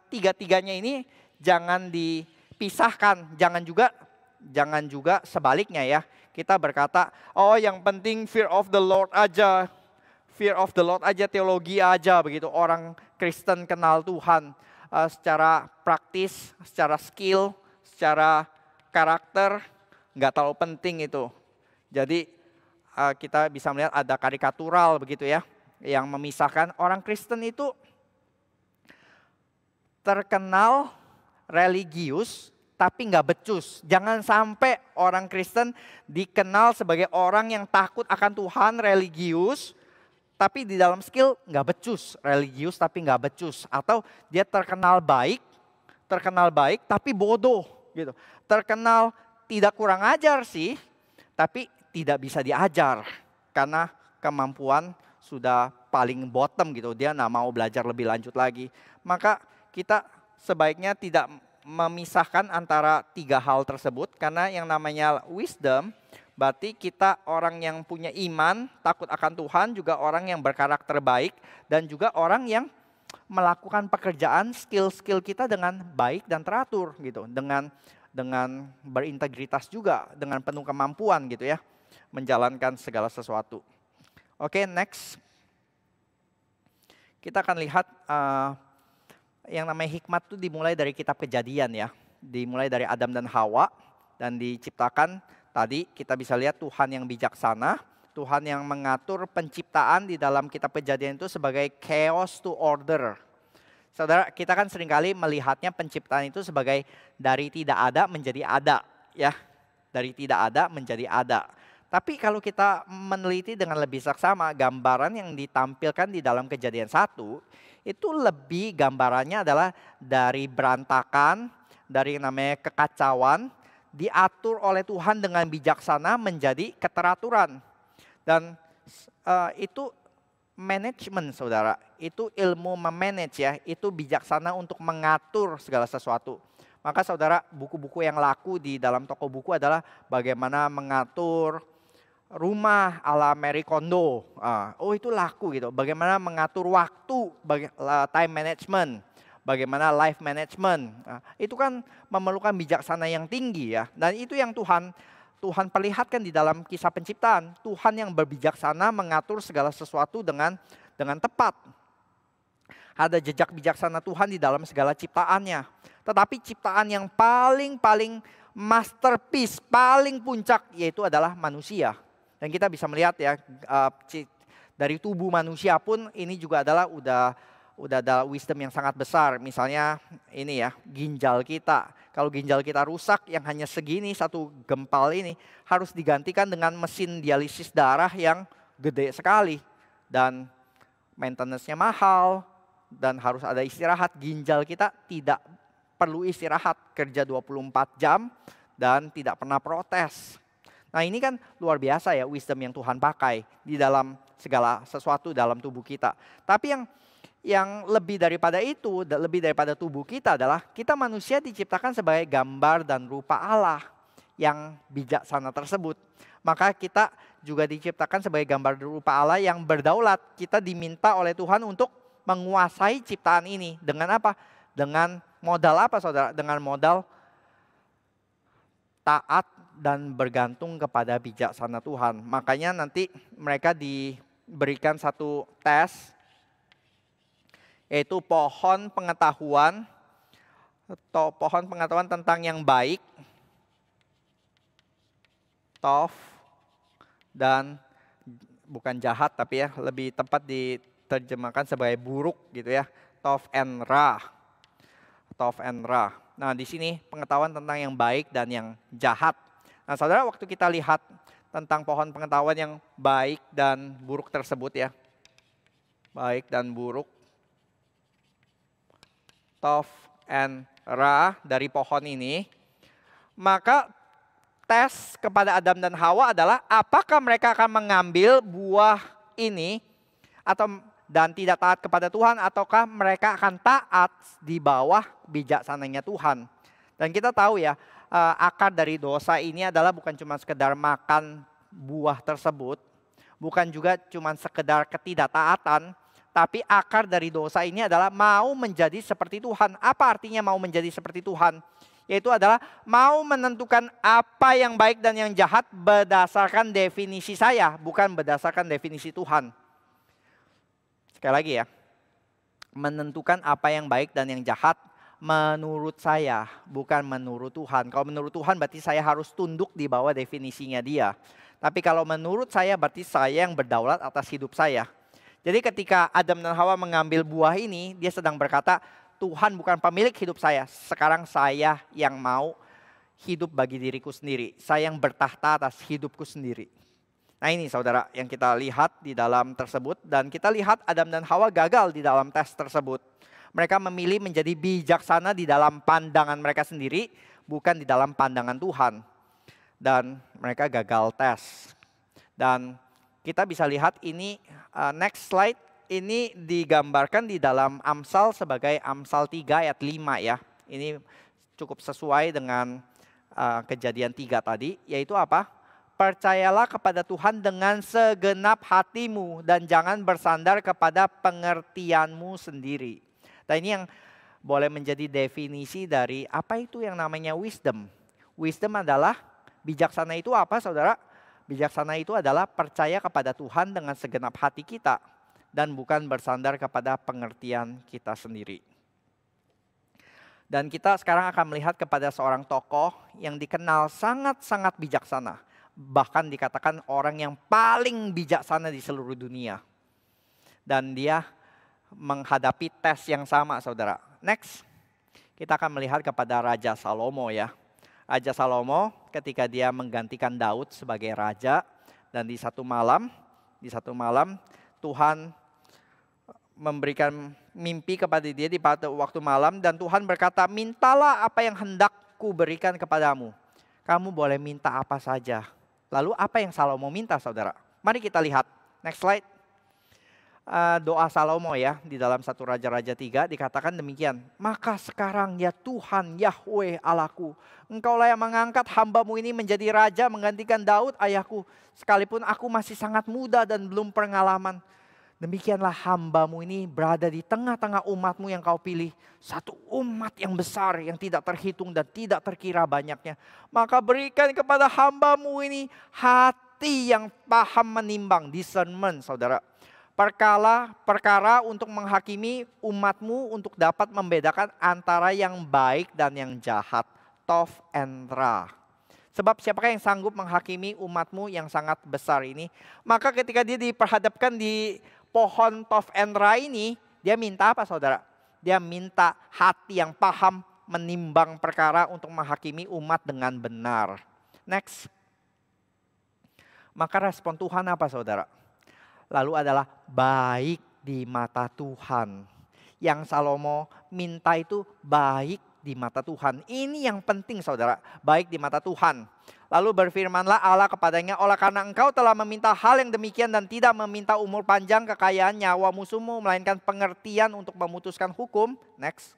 tiga-tiganya ini jangan dipisahkan, jangan juga sebaliknya ya. Kita berkata, oh yang penting fear of the Lord aja, teologi aja begitu. Orang Kristen kenal Tuhan secara praktis, secara skill, secara karakter nggak terlalu penting itu. Jadi kita bisa melihat ada karikatural begitu ya, yang memisahkan orang Kristen itu terkenal religius tapi nggak becus. Jangan sampai orang Kristen dikenal sebagai orang yang takut akan Tuhan, religius, tapi di dalam skill nggak becus, religius tapi nggak becus. Atau dia terkenal baik tapi bodoh gitu. Terkenal tidak kurang ajar sih, tapi tidak bisa diajar karena kemampuan sudah paling bottom gitu, dia nggak mau belajar lebih lanjut lagi. Maka kita sebaiknya tidak memisahkan antara tiga hal tersebut, karena yang namanya wisdom berarti kita orang yang punya iman, takut akan Tuhan, juga orang yang berkarakter baik, dan juga orang yang melakukan pekerjaan skill-skill kita dengan baik dan teratur gitu, dengan berintegritas juga, dengan penuh kemampuan gitu ya, menjalankan segala sesuatu. Oke, next. Kita akan lihat yang namanya hikmat itu dimulai dari kitab Kejadian ya. Dimulai dari Adam dan Hawa, dan diciptakan tadi kita bisa lihat Tuhan yang bijaksana, Tuhan yang mengatur penciptaan di dalam kitab Kejadian itu sebagai chaos to order. Saudara, kita kan seringkali melihatnya penciptaan itu sebagai dari tidak ada menjadi ada ya. Dari tidak ada menjadi ada. Tapi kalau kita meneliti dengan lebih saksama, gambaran yang ditampilkan di dalam Kejadian 1 itu lebih gambarannya adalah dari berantakan, dari yang namanya kekacauan, diatur oleh Tuhan dengan bijaksana menjadi keteraturan. Dan itu manajemen, saudara. Itu ilmu memanage ya, itu bijaksana untuk mengatur segala sesuatu. Maka saudara, buku-buku yang laku di dalam toko buku adalah bagaimana mengatur rumah ala Marie Kondo. Oh itu laku gitu. Bagaimana mengatur waktu, time management, bagaimana life management. Itu kan memerlukan bijaksana yang tinggi ya. Dan itu yang Tuhan perlihatkan di dalam kisah penciptaan. Tuhan yang berbijaksana mengatur segala sesuatu dengan tepat. Ada jejak bijaksana Tuhan di dalam segala ciptaannya. Tetapi ciptaan yang paling masterpiece, paling puncak yaitu adalah manusia. Dan kita bisa melihat ya, dari tubuh manusia pun ini juga adalah udah ada wisdom yang sangat besar. Misalnya ini ya, ginjal kita. Kalau ginjal kita rusak yang hanya segini, satu gempal ini, harus digantikan dengan mesin dialisis darah yang gede sekali. Dan maintenance-nya mahal, dan harus ada istirahat. Ginjal kita tidak perlu istirahat, kerja 24 jam, dan tidak pernah protes. Nah ini kan luar biasa ya wisdom yang Tuhan pakai di dalam segala sesuatu dalam tubuh kita. Tapi yang lebih daripada itu, lebih daripada tubuh kita adalah kita manusia diciptakan sebagai gambar dan rupa Allah yang bijaksana tersebut. Maka kita juga diciptakan sebagai gambar dan rupa Allah yang berdaulat. Kita diminta oleh Tuhan untuk menguasai ciptaan ini. Dengan apa? Dengan modal apa saudara? Dengan modal taat dan bergantung kepada bijaksana Tuhan. Makanya nanti mereka diberikan satu tes, yaitu pohon pengetahuan tentang yang baik, Tov, dan bukan jahat tapi ya lebih tepat diterjemahkan sebagai buruk gitu ya, Tov and Ra. Nah di sini pengetahuan tentang yang baik dan yang jahat. Nah saudara, waktu kita lihat tentang pohon pengetahuan yang baik dan buruk tersebut ya. Baik dan buruk. Tov and Ra dari pohon ini. Maka tes kepada Adam dan Hawa adalah apakah mereka akan mengambil buah ini dan tidak taat kepada Tuhan, ataukah mereka akan taat di bawah bijaksananya Tuhan. Dan kita tahu ya, akar dari dosa ini adalah bukan cuma sekedar makan buah tersebut, bukan juga cuma sekedar ketidaktaatan, tapi akar dari dosa ini adalah mau menjadi seperti Tuhan. Apa artinya mau menjadi seperti Tuhan? Yaitu adalah mau menentukan apa yang baik dan yang jahat berdasarkan definisi saya, bukan berdasarkan definisi Tuhan. Sekali lagi ya, menentukan apa yang baik dan yang jahat menurut saya, bukan menurut Tuhan. Kalau menurut Tuhan berarti saya harus tunduk di bawah definisinya dia. Tapi kalau menurut saya berarti saya yang berdaulat atas hidup saya. Jadi ketika Adam dan Hawa mengambil buah ini, dia sedang berkata, Tuhan bukan pemilik hidup saya. Sekarang saya yang mau hidup bagi diriku sendiri. Saya yang bertahta atas hidupku sendiri. Nah ini saudara yang kita lihat di dalam tersebut. Dan kita lihat Adam dan Hawa gagal di dalam tes tersebut. Mereka memilih menjadi bijaksana di dalam pandangan mereka sendiri, bukan di dalam pandangan Tuhan. Dan mereka gagal tes. Dan kita bisa lihat ini next slide, ini digambarkan di dalam Amsal sebagai Amsal 3 ayat 5 ya. Ini cukup sesuai dengan Kejadian 3 tadi, yaitu apa? Percayalah kepada Tuhan dengan segenap hatimu dan jangan bersandar kepada pengertianmu sendiri. Nah ini yang boleh menjadi definisi dari apa itu yang namanya wisdom. Wisdom adalah, bijaksana itu apa saudara? Bijaksana itu adalah percaya kepada Tuhan dengan segenap hati kita dan bukan bersandar kepada pengertian kita sendiri. Dan kita sekarang akan melihat kepada seorang tokoh yang dikenal sangat-sangat bijaksana. Bahkan dikatakan orang yang paling bijaksana di seluruh dunia. Dan dia menghadapi tes yang sama saudara. Next, kita akan melihat kepada Raja Salomo ya. Raja Salomo ketika dia menggantikan Daud sebagai raja. Dan di satu malam Tuhan memberikan mimpi kepada dia di waktu malam. Dan Tuhan berkata, mintalah apa yang hendak ku berikan kepadamu. Kamu boleh minta apa saja. Lalu apa yang Salomo minta saudara? Mari kita lihat. Next slide. Doa Salomo ya di dalam 1 Raja-Raja 3 dikatakan demikian. Maka sekarang ya Tuhan Yahweh Allahku, Engkaulah yang mengangkat hamba-Mu ini menjadi raja menggantikan Daud ayahku. Sekalipun aku masih sangat muda dan belum pengalaman. Demikianlah hamba-Mu ini berada di tengah-tengah umat-Mu yang Kau pilih. Satu umat yang besar yang tidak terhitung dan tidak terkira banyaknya. Maka berikan kepada hamba-Mu ini hati yang paham menimbang, discernment saudara. Perkara untuk menghakimi umat-Mu untuk dapat membedakan antara yang baik dan yang jahat. Tov and Ra. Sebab siapakah yang sanggup menghakimi umat-Mu yang sangat besar ini? Maka ketika dia diperhadapkan di pohon Tov and Ra ini, dia minta apa saudara? Dia minta hati yang paham menimbang perkara untuk menghakimi umat dengan benar. Next. Maka respon Tuhan apa saudara? Lalu adalah baik di mata Tuhan. Yang Salomo minta itu baik di mata Tuhan. Ini yang penting saudara, baik di mata Tuhan. Lalu berfirmanlah Allah kepadanya, oleh karena engkau telah meminta hal yang demikian dan tidak meminta umur panjang, kekayaan, nyawa musuhmu, melainkan pengertian untuk memutuskan hukum. Next.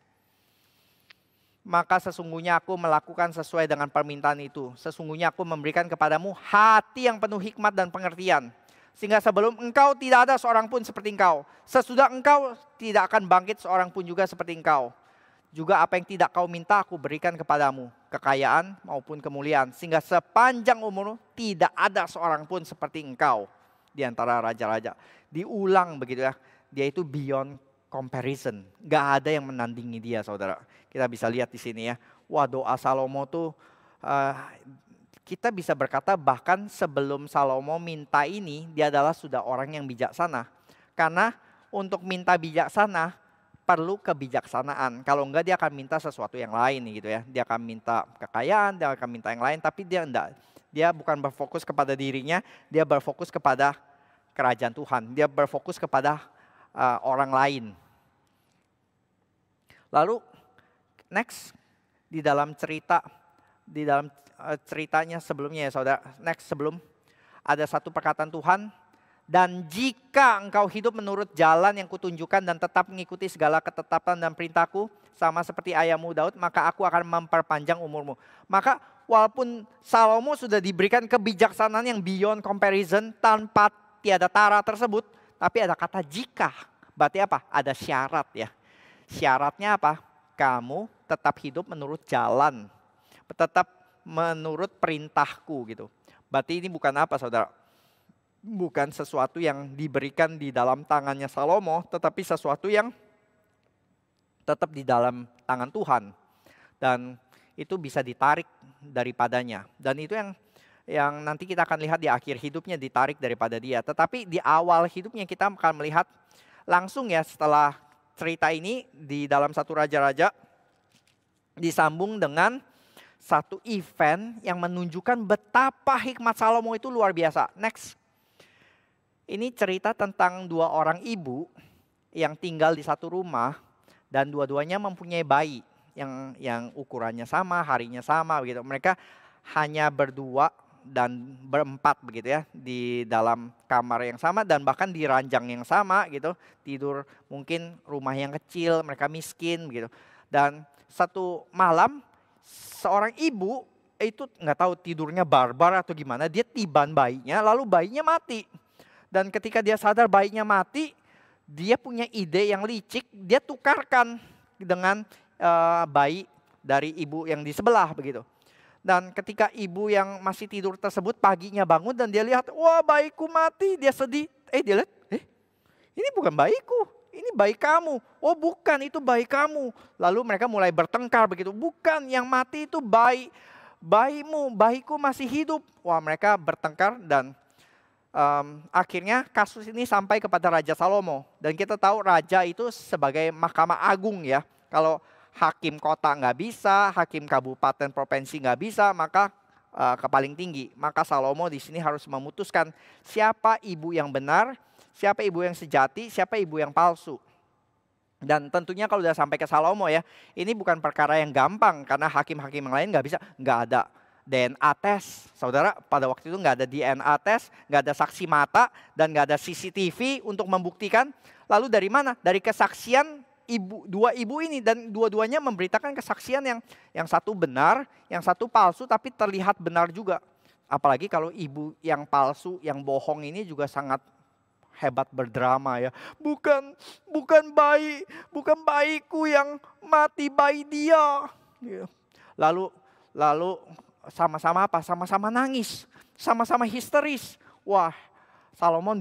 Maka sesungguhnya aku melakukan sesuai dengan permintaan itu. Sesungguhnya aku memberikan kepadamu hati yang penuh hikmat dan pengertian. Sehingga sebelum engkau tidak ada seorang pun seperti engkau. Sesudah engkau tidak akan bangkit seorang pun juga seperti engkau. Juga apa yang tidak kau minta aku berikan kepadamu. Kekayaan maupun kemuliaan. Sehingga sepanjang umurmu tidak ada seorang pun seperti engkau. Di antara raja-raja. Diulang begitu ya. Dia itu beyond comparison. Gak ada yang menandingi dia saudara. Kita bisa lihat di sini ya. Wah doa Salomo tuh. Kita bisa berkata bahkan sebelum Salomo minta ini, dia adalah sudah orang yang bijaksana. Karena untuk minta bijaksana perlu kebijaksanaan. Kalau enggak dia akan minta sesuatu yang lain gitu ya. Dia akan minta kekayaan, dia akan minta yang lain, tapi dia enggak. Dia bukan berfokus kepada dirinya, dia berfokus kepada kerajaan Tuhan. Dia berfokus kepada orang lain. Lalu next di dalam ceritanya sebelumnya ya saudara. Next sebelum ada satu perkataan Tuhan. Dan jika engkau hidup menurut jalan yang kutunjukkan dan tetap mengikuti segala ketetapan dan perintahku. Sama seperti ayahmu Daud, maka aku akan memperpanjang umurmu. Maka walaupun Salomo sudah diberikan kebijaksanaan yang beyond comparison tanpa tiada tara tersebut. Tapi ada kata jika. Berarti apa? Ada syarat ya. Syaratnya apa? Kamu tetap hidup menurut jalan. Tetap menurut perintahku gitu. Berarti ini bukan apa saudara? Bukan sesuatu yang diberikan di dalam tangannya Salomo, tetapi sesuatu yang tetap di dalam tangan Tuhan. Dan itu bisa ditarik daripadanya. Dan itu yang nanti kita akan lihat di akhir hidupnya ditarik daripada dia. Tetapi di awal hidupnya kita akan melihat langsung ya setelah cerita ini di dalam 1 Raja-Raja disambung dengan satu event yang menunjukkan betapa hikmat Salomo itu luar biasa. Next. Ini cerita tentang dua orang ibu yang tinggal di satu rumah dan dua-duanya mempunyai bayi yang ukurannya sama, harinya sama begitu. Mereka hanya berdua dan berempat begitu ya di dalam kamar yang sama dan bahkan di ranjang yang sama gitu, tidur mungkin rumah yang kecil, mereka miskin begitu. Dan satu malam seorang ibu itu nggak tahu tidurnya barbar atau gimana, dia tiban bayinya lalu bayinya mati. Dan ketika dia sadar bayinya mati, dia punya ide yang licik, dia tukarkan dengan bayi dari ibu yang di sebelah begitu. Dan ketika ibu yang masih tidur tersebut paginya bangun dan dia lihat, wah bayiku mati, dia sedih. Dia lihat, ini bukan bayiku, ini bayi kamu. Oh bukan, itu bayi kamu. Lalu mereka mulai bertengkar begitu, bukan yang mati itu bayimu, bayiku masih hidup. Wah mereka bertengkar dan akhirnya kasus ini sampai kepada Raja Salomo. Dan kita tahu raja itu sebagai mahkamah agung ya. Kalau hakim kota nggak bisa, hakim kabupaten provinsi nggak bisa, maka ke paling tinggi. Maka Salomo di sini harus memutuskan siapa ibu yang benar, siapa ibu yang sejati, siapa ibu yang palsu. Dan tentunya kalau sudah sampai ke Salomo ya, ini bukan perkara yang gampang karena hakim-hakim yang lain nggak bisa, nggak ada DNA tes. Saudara, pada waktu itu nggak ada DNA tes, nggak ada saksi mata, dan nggak ada CCTV untuk membuktikan. Lalu dari mana? Dari kesaksian dua ibu ini, dan dua-duanya memberitakan kesaksian yang satu benar, yang satu palsu, tapi terlihat benar juga. Apalagi kalau ibu yang palsu, yang bohong ini juga sangat hebat berdrama ya. Bukan bayiku yang mati, bayi dia. Lalu sama-sama apa? Sama-sama nangis, sama-sama histeris. Wah, Salomo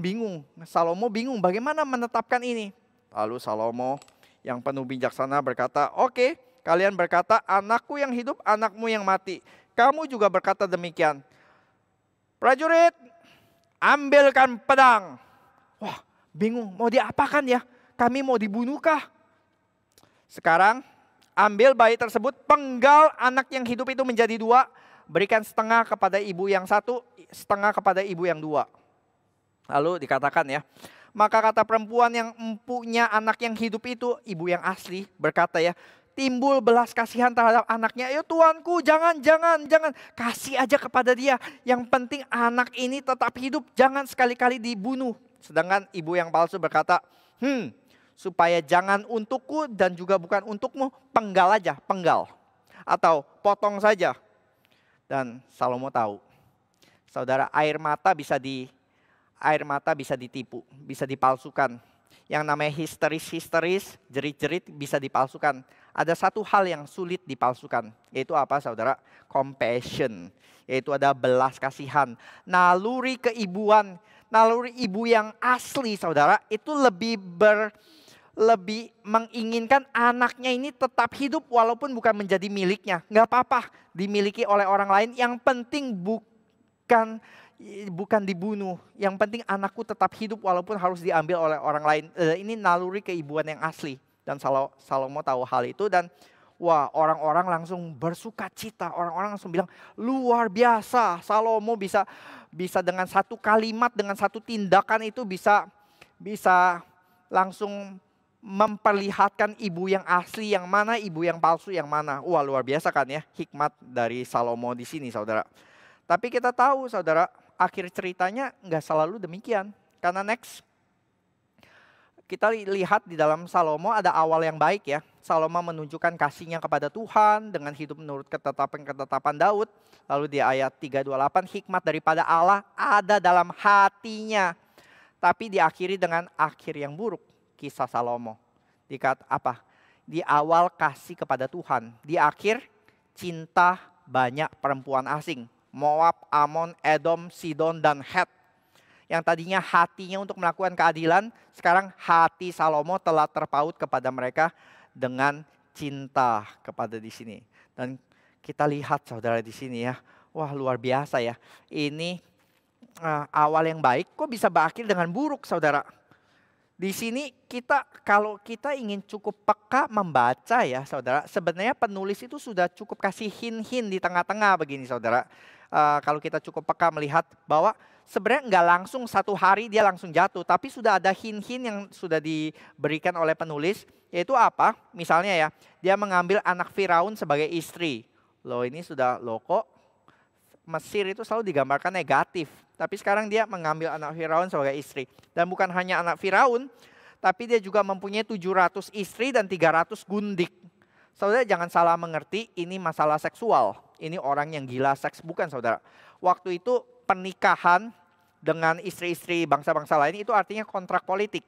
bingung bagaimana menetapkan ini. Lalu Salomo yang penuh bijaksana berkata, oke, kalian berkata anakku yang hidup, anakmu yang mati. Kamu juga berkata demikian. Prajurit, ambilkan pedang. Wah, bingung mau diapakan ya? Kami mau dibunuhkah? Sekarang ambil bayi tersebut, penggal anak yang hidup itu menjadi dua. Berikan setengah kepada ibu yang satu, setengah kepada ibu yang dua. Lalu dikatakan ya, maka kata perempuan yang empunya anak yang hidup itu, ibu yang asli berkata ya, timbul belas kasihan terhadap anaknya. Ya tuanku, jangan, kasih aja kepada dia. Yang penting anak ini tetap hidup, jangan sekali-kali dibunuh. Sedangkan ibu yang palsu berkata, supaya jangan untukku dan juga bukan untukmu, penggal aja, penggal. Atau potong saja. Dan Salomo tahu, saudara, air mata bisa ditipu, bisa dipalsukan. Yang namanya histeris, jerit-jerit bisa dipalsukan. Ada satu hal yang sulit dipalsukan, yaitu apa saudara? Compassion, yaitu ada belas kasihan. Naluri keibuan, naluri ibu yang asli saudara, itu lebih menginginkan anaknya ini tetap hidup walaupun bukan menjadi miliknya. Nggak apa-apa dimiliki oleh orang lain, yang penting bukan dibunuh. Yang penting anakku tetap hidup walaupun harus diambil oleh orang lain. Ini naluri keibuan yang asli. Dan Salomo tahu hal itu dan wah, orang-orang langsung bersuka cita. Orang-orang langsung bilang luar biasa. Salomo bisa dengan satu kalimat, dengan satu tindakan itu bisa langsung memperlihatkan ibu yang asli yang mana, ibu yang palsu yang mana. Wah, luar biasa kan ya hikmat dari Salomo di sini saudara. Tapi kita tahu saudara, akhir ceritanya nggak selalu demikian. Karena next, kita lihat di dalam Salomo ada awal yang baik ya. Salomo menunjukkan kasihnya kepada Tuhan dengan hidup menurut ketetapan Daud. Lalu di ayat 328, hikmat daripada Allah ada dalam hatinya. Tapi diakhiri dengan akhir yang buruk. Kisah Salomo. Di awal kasih kepada Tuhan. Di akhir cinta banyak perempuan asing. Moab, Amon, Edom, Sidon, dan Het. Yang tadinya hatinya untuk melakukan keadilan, sekarang hati Salomo telah terpaut kepada mereka dengan cinta kepada di sini. Dan kita lihat saudara di sini ya, wah luar biasa ya. Ini awal yang baik kok bisa berakhir dengan buruk saudara. Di sini kalau kita ingin cukup peka membaca ya saudara, sebenarnya penulis itu sudah cukup kasih hint-hint di tengah-tengah begini saudara. Kalau kita cukup peka melihat bahwa sebenarnya nggak langsung satu hari dia langsung jatuh, tapi sudah ada hint-hint yang sudah diberikan oleh penulis, yaitu apa? Misalnya ya, dia mengambil anak Firaun sebagai istri. Loh ini sudah kok Mesir itu selalu digambarkan negatif. Tapi sekarang dia mengambil anak Firaun sebagai istri. Dan bukan hanya anak Firaun, tapi dia juga mempunyai 700 istri dan 300 gundik. Saudara jangan salah mengerti, ini masalah seksual. Ini orang yang gila seks, bukan saudara. Waktu itu pernikahan dengan istri-istri bangsa-bangsa lain itu artinya kontrak politik.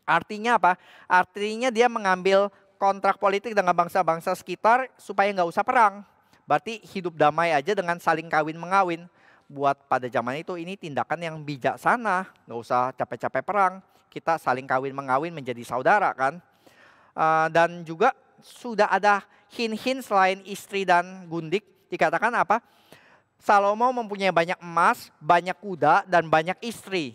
Artinya apa? Artinya dia mengambil kontrak politik dengan bangsa-bangsa sekitar supaya nggak usah perang. Berarti hidup damai aja dengan saling kawin-mengawin. Buat pada zaman itu ini tindakan yang bijaksana. Nggak usah capek-capek perang. Kita saling kawin-mengawin menjadi saudara kan. Dan juga sudah ada hin-hin selain istri dan gundik. Dikatakan apa? Salomo mempunyai banyak emas, banyak kuda, dan banyak istri.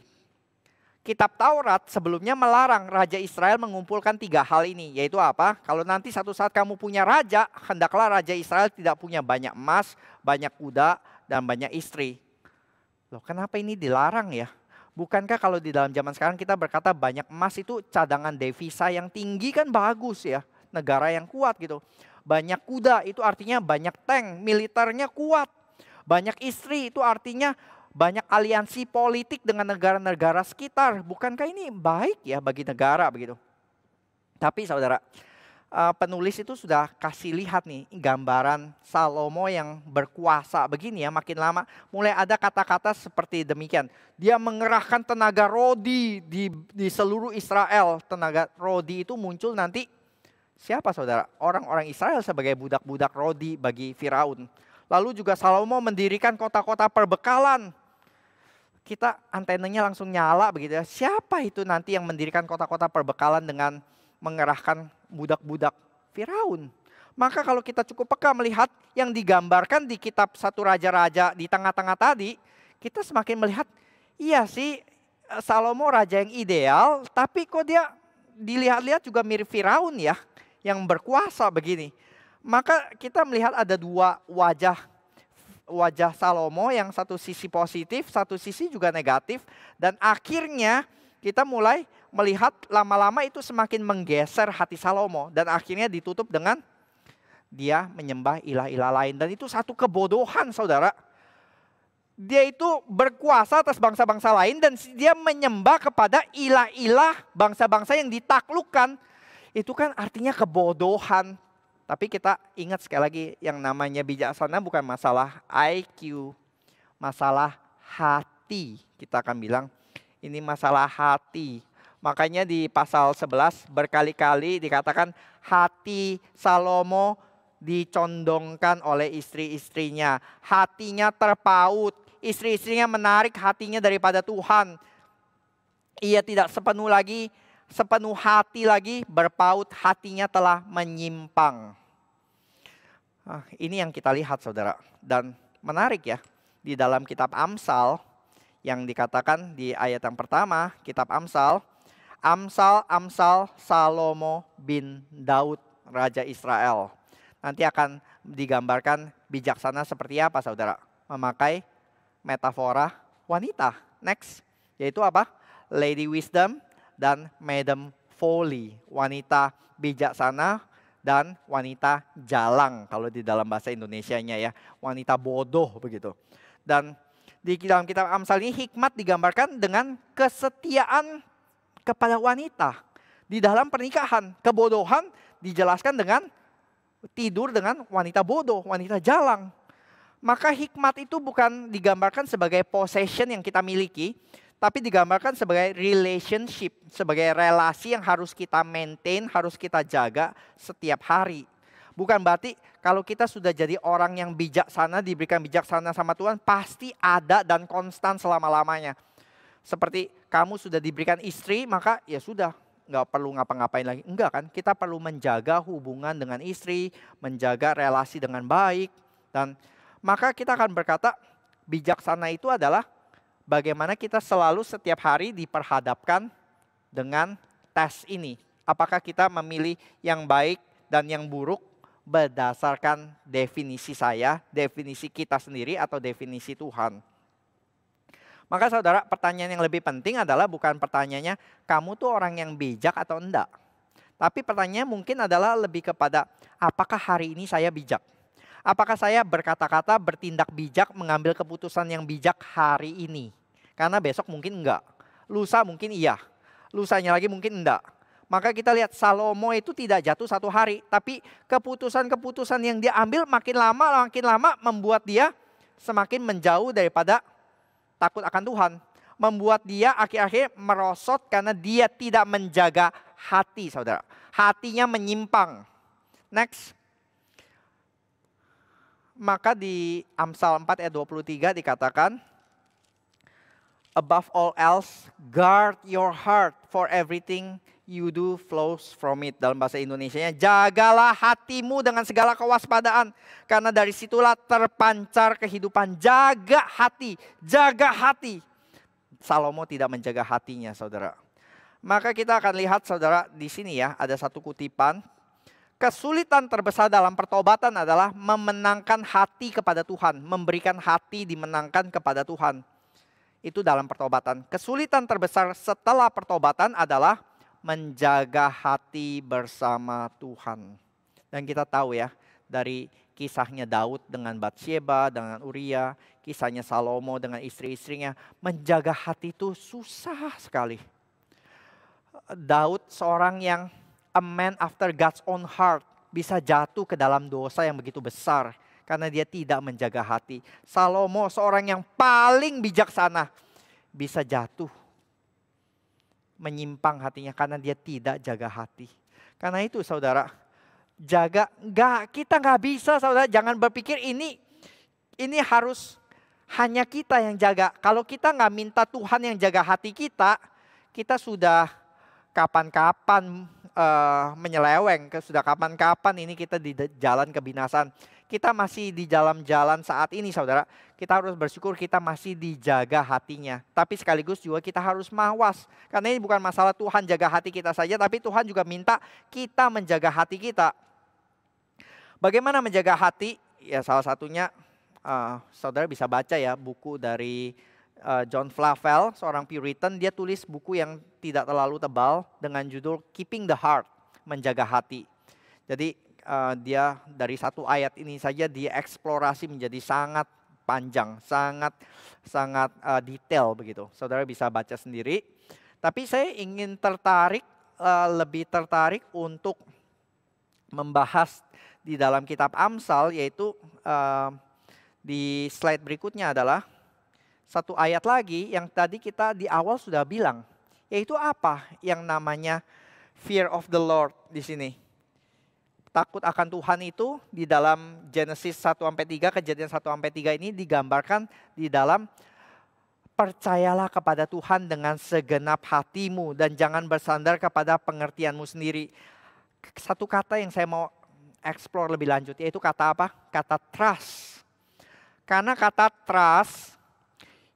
Kitab Taurat sebelumnya melarang Raja Israel mengumpulkan 3 hal ini. Yaitu apa? Kalau nanti satu saat kamu punya raja, hendaklah Raja Israel tidak punya banyak emas, banyak kuda, dan banyak istri. Loh, kenapa ini dilarang ya? Bukankah kalau di dalam zaman sekarang kita berkata banyak emas itu cadangan devisa yang tinggi kan bagus ya. Negara yang kuat gitu. Banyak kuda itu artinya banyak tank, militernya kuat. Banyak istri itu artinya banyak aliansi politik dengan negara-negara sekitar. Bukankah ini baik ya bagi negara begitu? Tapi saudara, penulis itu sudah kasih lihat nih gambaran Salomo yang berkuasa begini ya. Makin lama mulai ada kata-kata seperti demikian. Dia mengerahkan tenaga rodi di seluruh Israel. Tenaga rodi itu muncul nanti siapa saudara? Orang-orang Israel sebagai budak-budak rodi bagi Firaun. Lalu juga Salomo mendirikan kota-kota perbekalan. Kita antenanya langsung nyala begitu ya. Siapa itu nanti yang mendirikan kota-kota perbekalan dengan mengerahkan budak-budak Firaun? Maka kalau kita cukup peka melihat yang digambarkan di kitab Satu Raja-Raja di tengah-tengah tadi, kita semakin melihat, iya sih Salomo raja yang ideal, tapi kok dia dilihat-lihat juga mirip Firaun ya, yang berkuasa begini. Maka kita melihat ada 2 wajah Salomo, yang satu sisi positif, satu sisi juga negatif. Dan akhirnya kita mulai melihat lama-lama itu semakin menggeser hati Salomo. Dan akhirnya ditutup dengan dia menyembah ilah-ilah lain. Dan itu satu kebodohan saudara. Dia itu berkuasa atas bangsa-bangsa lain dan dia menyembah kepada ilah-ilah bangsa-bangsa yang ditaklukkan. Itu kan artinya kebodohan. Tapi kita ingat sekali lagi yang namanya bijaksana bukan masalah IQ, masalah hati. Kita akan bilang ini masalah hati. Makanya di pasal 11 berkali-kali dikatakan hati Salomo dicondongkan oleh istri-istrinya. Hatinya terpaut, istri-istrinya menarik hatinya daripada Tuhan. Ia tidak sepenuh hati lagi, berpaut hatinya telah menyimpang. Ini yang kita lihat saudara. Dan menarik ya, di dalam kitab Amsal yang dikatakan di ayat yang pertama, kitab Amsal Salomo bin Daud, Raja Israel. Nanti akan digambarkan bijaksana seperti apa saudara. Memakai metafora wanita. Next, yaitu apa? Lady Wisdom dan Madam Folly, wanita bijaksana dan wanita jalang kalau di dalam bahasa Indonesianya ya, wanita bodoh begitu. Dan di dalam kitab Amsal ini hikmat digambarkan dengan kesetiaan kepada wanita. Di dalam pernikahan, kebodohan dijelaskan dengan tidur dengan wanita bodoh, wanita jalang. Maka hikmat itu bukan digambarkan sebagai possession yang kita miliki, tapi digambarkan sebagai relationship, sebagai relasi yang harus kita maintain, harus kita jaga setiap hari. Bukan berarti kalau kita sudah jadi orang yang bijaksana, diberikan bijaksana sama Tuhan, pasti ada dan konstan selama-lamanya. Seperti kamu sudah diberikan istri, maka ya sudah, nggak perlu ngapa-ngapain lagi. Enggak kan, kita perlu menjaga hubungan dengan istri, menjaga relasi dengan baik. Dan maka kita akan berkata, bijaksana itu adalah bagaimana kita selalu setiap hari diperhadapkan dengan tes ini. Apakah kita memilih yang baik dan yang buruk berdasarkan definisi saya, definisi kita sendiri atau definisi Tuhan. Maka saudara, pertanyaan yang lebih penting adalah bukan pertanyaannya kamu tuh orang yang bijak atau enggak. Tapi pertanyaannya mungkin adalah lebih kepada apakah hari ini saya bijak? Apakah saya berkata-kata, bertindak bijak, mengambil keputusan yang bijak hari ini? Karena besok mungkin enggak. Lusa mungkin iya. Lusanya lagi mungkin enggak. Maka kita lihat Salomo itu tidak jatuh satu hari. Tapi keputusan-keputusan yang dia ambil makin lama membuat dia semakin menjauh daripada takut akan Tuhan. Membuat dia akhir-akhir merosot karena dia tidak menjaga hati, saudara. Hatinya menyimpang. Next. Maka di Amsal 4 ayat 23 dikatakan, above all else, guard your heart, for everything you do flows from it. Dalam bahasa Indonesianya, jagalah hatimu dengan segala kewaspadaan, karena dari situlah terpancar kehidupan. Jaga hati, jaga hati. Salomo tidak menjaga hatinya, saudara. Maka kita akan lihat, saudara, di sini ya, ada satu kutipan. Kesulitan terbesar dalam pertobatan adalah memenangkan hati kepada Tuhan. Memberikan hati dimenangkan kepada Tuhan. Itu dalam pertobatan. Kesulitan terbesar setelah pertobatan adalah menjaga hati bersama Tuhan. Dan kita tahu ya, dari kisahnya Daud dengan Batsheba, dengan Uria, kisahnya Salomo dengan istri-istrinya, menjaga hati itu susah sekali. Daud seorang yang a man after God's own heart, bisa jatuh ke dalam dosa yang begitu besar karena dia tidak menjaga hati. Salomo seorang yang paling bijaksana, bisa jatuh menyimpang hatinya karena dia tidak jaga hati. Karena itu saudara, kita nggak bisa, saudara, jangan berpikir ini harus hanya kita yang jaga. Kalau kita nggak minta Tuhan yang jaga hati kita, kita sudah kapan-kapan menyeleweng, sudah kapan-kapan ini kita di jalan kebinasan. Kita masih di dalam jalan saat ini, saudara. Kita harus bersyukur kita masih dijaga hatinya. Tapi sekaligus juga kita harus mawas. Karena ini bukan masalah Tuhan jaga hati kita saja, tapi Tuhan juga minta kita menjaga hati kita. Bagaimana menjaga hati? Ya salah satunya, saudara bisa baca ya buku dari John Flavel, seorang Puritan. Dia tulis buku yang tidak terlalu tebal dengan judul Keeping the Heart, menjaga hati. Jadi dia dari satu ayat ini saja dia eksplorasi menjadi sangat panjang, sangat detail begitu. Saudara bisa baca sendiri. Tapi saya ingin lebih tertarik untuk membahas di dalam kitab Amsal, yaitu di slide berikutnya adalah satu ayat lagi yang tadi kita di awal sudah bilang, yaitu apa yang namanya fear of the Lord di sini. Takut akan Tuhan itu di dalam Genesis 1-3, Kejadian 1-3 ini digambarkan di dalam percayalah kepada Tuhan dengan segenap hatimu dan jangan bersandar kepada pengertianmu sendiri. Satu kata yang saya mau explore lebih lanjut, yaitu kata apa? Kata trust. Karena kata trust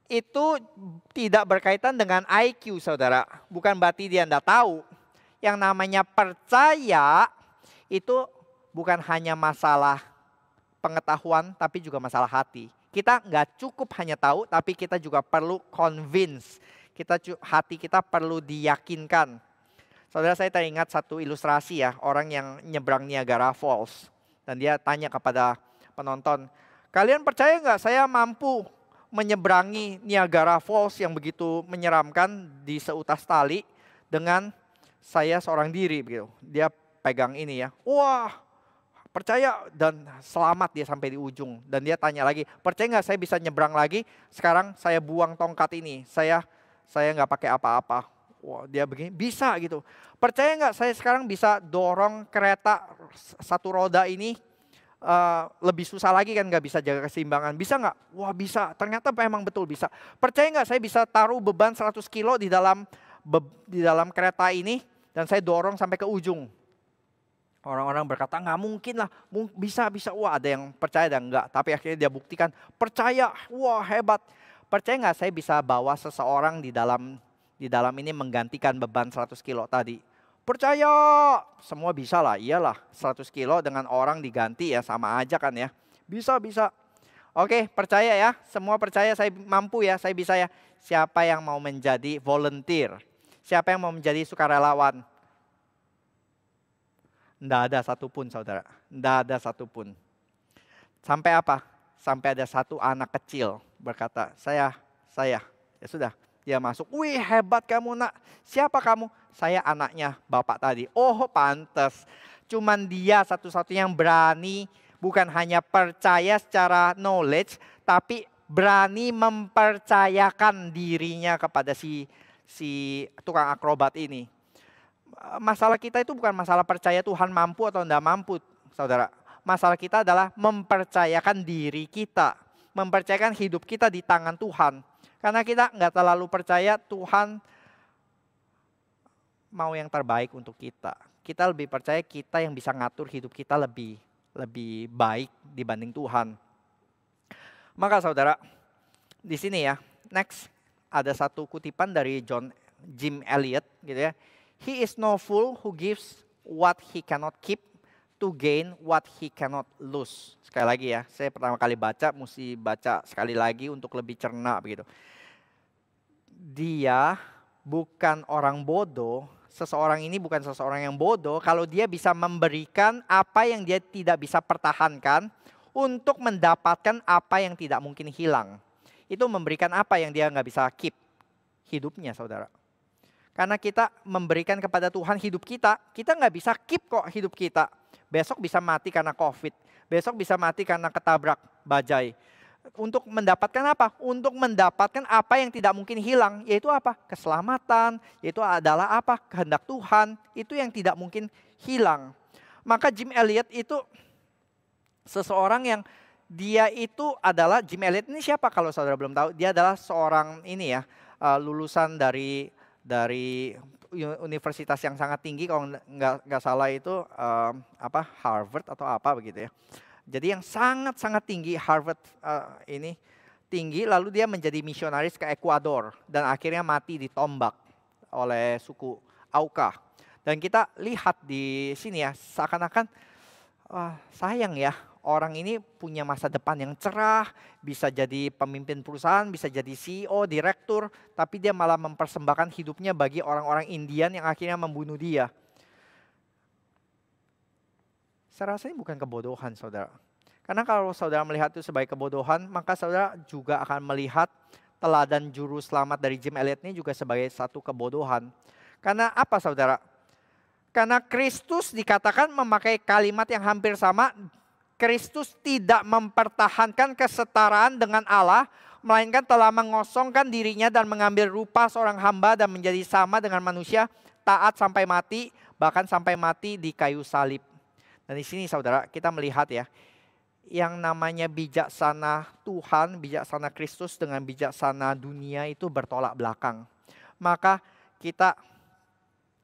itu tidak berkaitan dengan IQ, saudara. Bukan berarti dia tidak tahu. Yang namanya percaya itu bukan hanya masalah pengetahuan, tapi juga masalah hati. Kita nggak cukup hanya tahu, tapi kita juga perlu convince. Hati kita perlu diyakinkan. Saudara, saya teringat satu ilustrasi ya, orang yang nyebrang Niagara Falls. Dan dia tanya kepada penonton, kalian percaya nggak saya mampu menyeberangi Niagara Falls yang begitu menyeramkan di seutas tali dengan saya seorang diri begitu. Dia pegang ini ya. Wah, percaya, dan selamat dia sampai di ujung. Dan dia tanya lagi, percaya nggak saya bisa nyebrang lagi? Sekarang saya buang tongkat ini. Saya nggak pakai apa-apa. Wah, dia begini, bisa gitu. Percaya nggak saya sekarang bisa dorong kereta satu roda ini? Lebih susah lagi kan, nggak bisa jaga keseimbangan. Bisa nggak? Wah bisa, ternyata memang betul bisa. Percaya nggak saya bisa taruh beban 100 kilo di dalam kereta ini dan saya dorong sampai ke ujung. Orang-orang berkata nggak mungkin lah, bisa. Wah ada yang percaya dan enggak, tapi akhirnya dia buktikan, percaya, wah hebat. Percaya nggak saya bisa bawa seseorang di dalam ini menggantikan beban 100 kilo tadi? Percaya, semua bisa lah, iyalah 100 kilo dengan orang diganti ya sama aja kan ya. Bisa. Oke, percaya ya, semua percaya saya mampu ya, saya bisa ya. Siapa yang mau menjadi volunteer? Siapa yang mau menjadi sukarelawan? Nggak ada satupun, saudara. Nggak ada satupun. Sampai apa? Sampai ada satu anak kecil berkata, saya. Ya sudah, dia masuk. Wih, hebat kamu nak. Siapa kamu? Saya anaknya bapak tadi. Oh, pantas. Cuman dia satu-satunya yang berani, bukan hanya percaya secara knowledge, tapi berani mempercayakan dirinya kepada si tukang akrobat ini. Masalah kita itu bukan masalah percaya Tuhan mampu atau tidak mampu, saudara. Masalah kita adalah mempercayakan diri kita. Mempercayakan hidup kita di tangan Tuhan. Karena kita nggak terlalu percaya Tuhan mau yang terbaik untuk kita. Kita lebih percaya kita yang bisa ngatur hidup kita lebih baik dibanding Tuhan. Maka saudara, di sini ya, next ada satu kutipan dari Jim Elliot gitu ya. He is no fool who gives what he cannot keep to gain what he cannot lose. Sekali lagi ya, saya pertama kali baca, mesti baca sekali lagi untuk lebih cerna begitu. Dia bukan orang bodoh, seseorang ini bukan seseorang yang bodoh kalau dia bisa memberikan apa yang dia tidak bisa pertahankan untuk mendapatkan apa yang tidak mungkin hilang. Itu memberikan apa yang dia nggak bisa keep, hidupnya saudara. Karena kita memberikan kepada Tuhan hidup kita nggak bisa keep kok hidup kita. Besok bisa mati karena COVID, besok bisa mati karena ketabrak bajai. Untuk mendapatkan apa? Untuk mendapatkan apa yang tidak mungkin hilang, yaitu apa? Keselamatan, yaitu adalah apa? Kehendak Tuhan, itu yang tidak mungkin hilang. Maka Jim Elliot itu seseorang yang dia itu adalah, Jim Elliot ini siapa kalau saudara belum tahu? Dia adalah seorang ini ya, lulusan dari universitas yang sangat tinggi, kalau nggak salah itu Harvard atau apa begitu ya. Jadi yang sangat-sangat tinggi, Harvard ini tinggi, lalu dia menjadi misionaris ke Ekuador dan akhirnya mati ditombak oleh suku Auca. Dan kita lihat di sini ya, seakan-akan sayang ya, orang ini punya masa depan yang cerah, bisa jadi pemimpin perusahaan, bisa jadi CEO, direktur, tapi dia malah mempersembahkan hidupnya bagi orang-orang Indian yang akhirnya membunuh dia. Saya rasa ini bukan kebodohan saudara. Karena kalau saudara melihat itu sebagai kebodohan, maka saudara juga akan melihat teladan juru selamat dari Jim Elliot ini juga sebagai satu kebodohan. Karena apa saudara? Karena Kristus dikatakan memakai kalimat yang hampir sama. Kristus tidak mempertahankan kesetaraan dengan Allah, melainkan telah mengosongkan dirinya dan mengambil rupa seorang hamba dan menjadi sama dengan manusia, taat sampai mati, bahkan sampai mati di kayu salib. Dan di sini saudara, kita melihat ya, yang namanya bijaksana Tuhan, bijaksana Kristus dengan bijaksana dunia itu bertolak belakang. Maka kita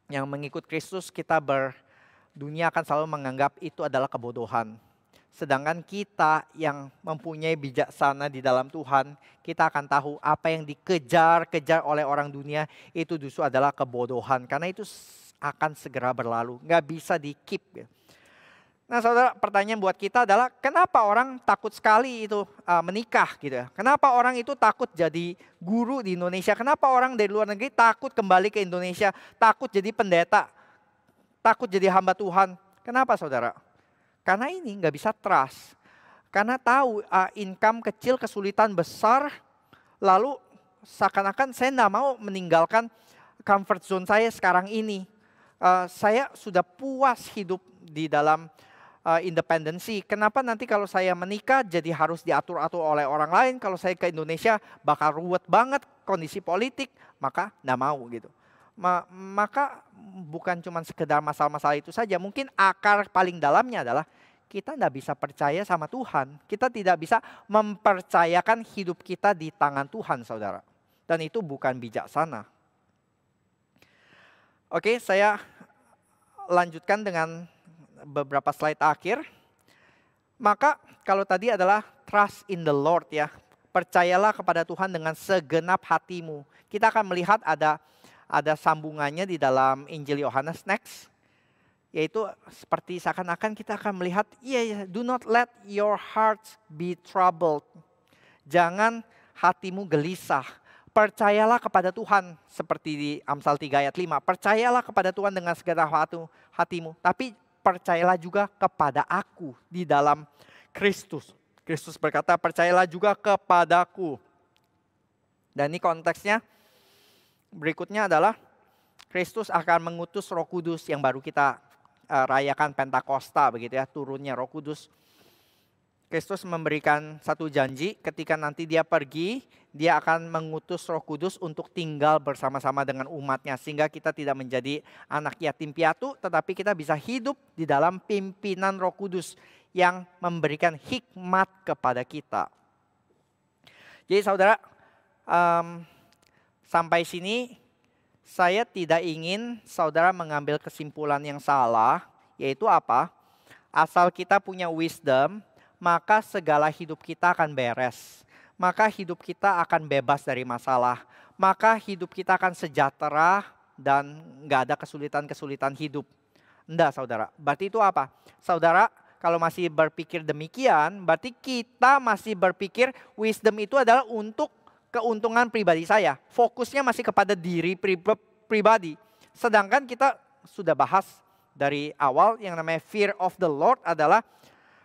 yang mengikut Kristus, dunia akan selalu menganggap itu adalah kebodohan. Sedangkan kita yang mempunyai bijaksana di dalam Tuhan, kita akan tahu apa yang dikejar oleh orang dunia itu justru adalah kebodohan. Karena itu akan segera berlalu, nggak bisa di-keep ya. Nah saudara, pertanyaan buat kita adalah kenapa orang takut sekali itu menikah gitu ya. Kenapa orang itu takut jadi guru di Indonesia. Kenapa orang dari luar negeri takut kembali ke Indonesia. Takut jadi pendeta. Takut jadi hamba Tuhan. Kenapa saudara? Karena ini nggak bisa trust. Karena tahu income kecil, kesulitan besar. Lalu seakan-akan saya nggak mau meninggalkan comfort zone saya sekarang ini. Saya sudah puas hidup di dalam independensi. Kenapa nanti kalau saya menikah jadi harus diatur-atur oleh orang lain. Kalau saya ke Indonesia bakal ruwet banget kondisi politik. Maka nggak mau gitu. Maka bukan cuma sekedar masalah-masalah itu saja. Mungkin akar paling dalamnya adalah kita nggak bisa percaya sama Tuhan. Kita tidak bisa mempercayakan hidup kita di tangan Tuhan saudara. Dan itu bukan bijaksana. Oke, saya lanjutkan dengan beberapa slide akhir. Maka kalau tadi adalah trust in the Lord ya. Percayalah kepada Tuhan dengan segenap hatimu. Kita akan melihat ada sambungannya di dalam Injil Yohanes next. Yaitu seperti seakan-akan kita akan melihat, do not let your hearts be troubled. Jangan hatimu gelisah. Percayalah kepada Tuhan seperti di Amsal 3 ayat 5. Percayalah kepada Tuhan dengan segenap hatimu. Tapi percayalah juga kepada aku di dalam Kristus. Kristus berkata, percayalah juga kepadaku. Dan ini konteksnya berikutnya adalah Kristus akan mengutus Roh Kudus yang baru kita rayakan Pentakosta begitu ya, turunnya Roh Kudus. Kristus memberikan satu janji ketika nanti dia pergi, dia akan mengutus Roh Kudus untuk tinggal bersama-sama dengan umatnya. Sehingga kita tidak menjadi anak yatim piatu, tetapi kita bisa hidup di dalam pimpinan Roh Kudus yang memberikan hikmat kepada kita. Jadi saudara, sampai sini saya tidak ingin saudara mengambil kesimpulan yang salah, yaitu apa? Asal kita punya wisdom, maka segala hidup kita akan beres. Maka hidup kita akan bebas dari masalah. Maka hidup kita akan sejahtera dan nggak ada kesulitan-kesulitan hidup. Enggak saudara, berarti itu apa? Saudara, kalau masih berpikir demikian, berarti kita masih berpikir wisdom itu adalah untuk keuntungan pribadi saya. Fokusnya masih kepada diri pribadi. Sedangkan kita sudah bahas dari awal yang namanya fear of the Lord adalah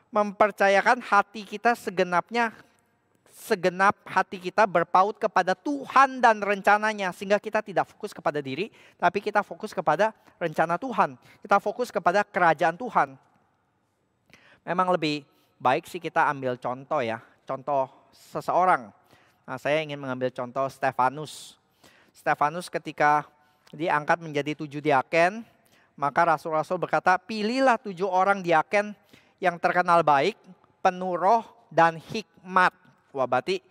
mempercayakan hati kita segenap hati kita berpaut kepada Tuhan dan rencananya. Sehingga kita tidak fokus kepada diri, tapi kita fokus kepada rencana Tuhan. Kita fokus kepada kerajaan Tuhan. Memang lebih baik sih kita ambil contoh ya, contoh seseorang. Nah, saya ingin mengambil contoh Stefanus. Stefanus ketika diangkat menjadi 7 diaken, maka rasul-rasul berkata, pilihlah 7 orang diaken yang terkenal baik, penuh roh dan hikmat. Wah, berarti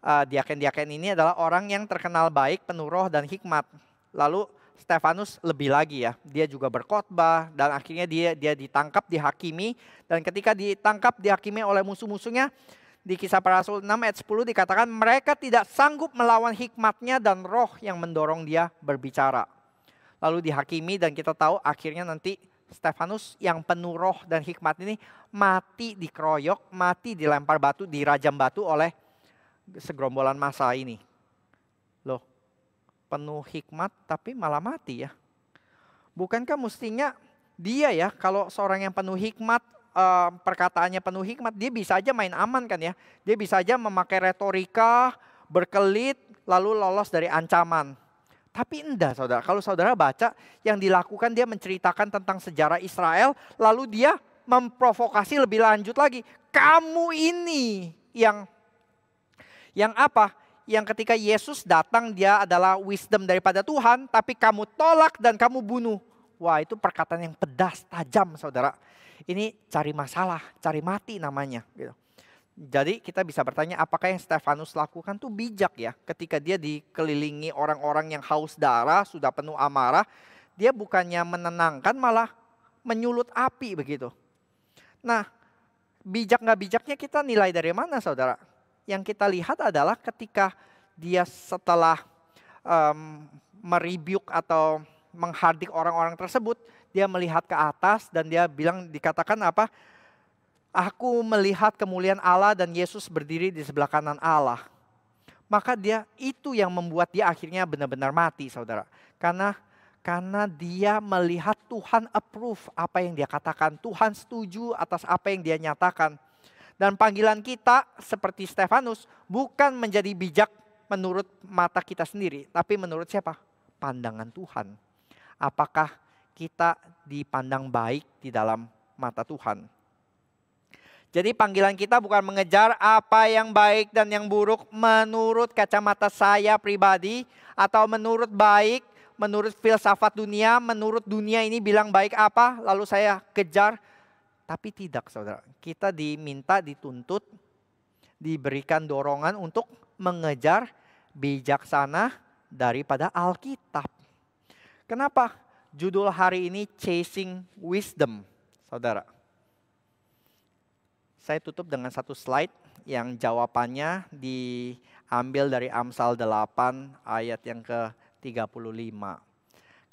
diaken-diaken ini adalah orang yang terkenal baik, penuh roh dan hikmat. Lalu Stefanus lebih lagi ya, dia juga berkhotbah dan akhirnya dia ditangkap, dihakimi. Dan ketika ditangkap, dihakimi oleh musuh-musuhnya, di Kisah Para Rasul 6 ayat 10 dikatakan mereka tidak sanggup melawan hikmatnya dan roh yang mendorong dia berbicara. Lalu dihakimi dan kita tahu akhirnya nanti Stefanus yang penuh roh dan hikmat ini mati dikeroyok, mati dilempar batu, dirajam batu oleh segerombolan massa ini. Loh, penuh hikmat tapi malah mati ya. Bukankah mestinya dia ya, kalau seorang yang penuh hikmat, perkataannya penuh hikmat, dia bisa aja main aman kan ya. Dia bisa aja memakai retorika, berkelit, lalu lolos dari ancaman. Tapi enggak saudara, kalau saudara baca yang dilakukan, dia menceritakan tentang sejarah Israel, lalu dia memprovokasi lebih lanjut lagi. Kamu ini yang apa? Yang ketika Yesus datang dia adalah wisdom daripada Tuhan, tapi kamu tolak dan kamu bunuh. Wah, itu perkataan yang pedas, tajam saudara. Ini cari masalah, cari mati namanya. Gitu. Jadi kita bisa bertanya apakah yang Stefanus lakukan tuh bijak ya. Ketika dia dikelilingi orang-orang yang haus darah, sudah penuh amarah. Dia bukannya menenangkan malah menyulut api begitu. Nah, bijak gak bijaknya kita nilai dari mana saudara? Yang kita lihat adalah ketika dia setelah merebuke atau menghardik orang-orang tersebut, dia melihat ke atas dan dia bilang, dikatakan apa? Aku melihat kemuliaan Allah dan Yesus berdiri di sebelah kanan Allah. Maka itu yang membuat dia akhirnya benar-benar mati saudara. Karena dia melihat Tuhan approve apa yang dia katakan. Tuhan setuju atas apa yang dia nyatakan. Dan panggilan kita seperti Stefanus bukan menjadi bijak menurut mata kita sendiri. Tapi menurut siapa? Pandangan Tuhan. Apakah kita dipandang baik di dalam mata Tuhan? Jadi panggilan kita bukan mengejar apa yang baik dan yang buruk menurut kacamata saya pribadi. Atau menurut baik, menurut filsafat dunia, menurut dunia ini bilang baik apa, lalu saya kejar. Tapi tidak saudara, kita diminta, dituntut, diberikan dorongan untuk mengejar bijaksana daripada Alkitab. Kenapa? Judul hari ini Chasing Wisdom, saudara. Saya tutup dengan satu slide yang jawabannya diambil dari Amsal 8 ayat yang ke-35.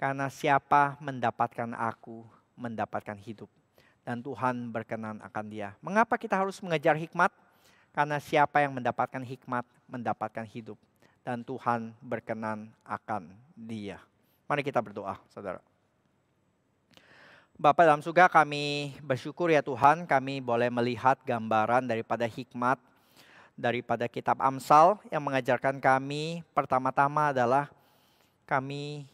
Karena siapa mendapatkan aku, mendapatkan hidup. Dan Tuhan berkenan akan dia. Mengapa kita harus mengejar hikmat? Karena siapa yang mendapatkan hikmat, mendapatkan hidup. Dan Tuhan berkenan akan dia. Mari kita berdoa, saudara. Bapa dalam surga, kami bersyukur ya Tuhan, kami boleh melihat gambaran daripada hikmat daripada kitab Amsal yang mengajarkan kami pertama-tama adalah kami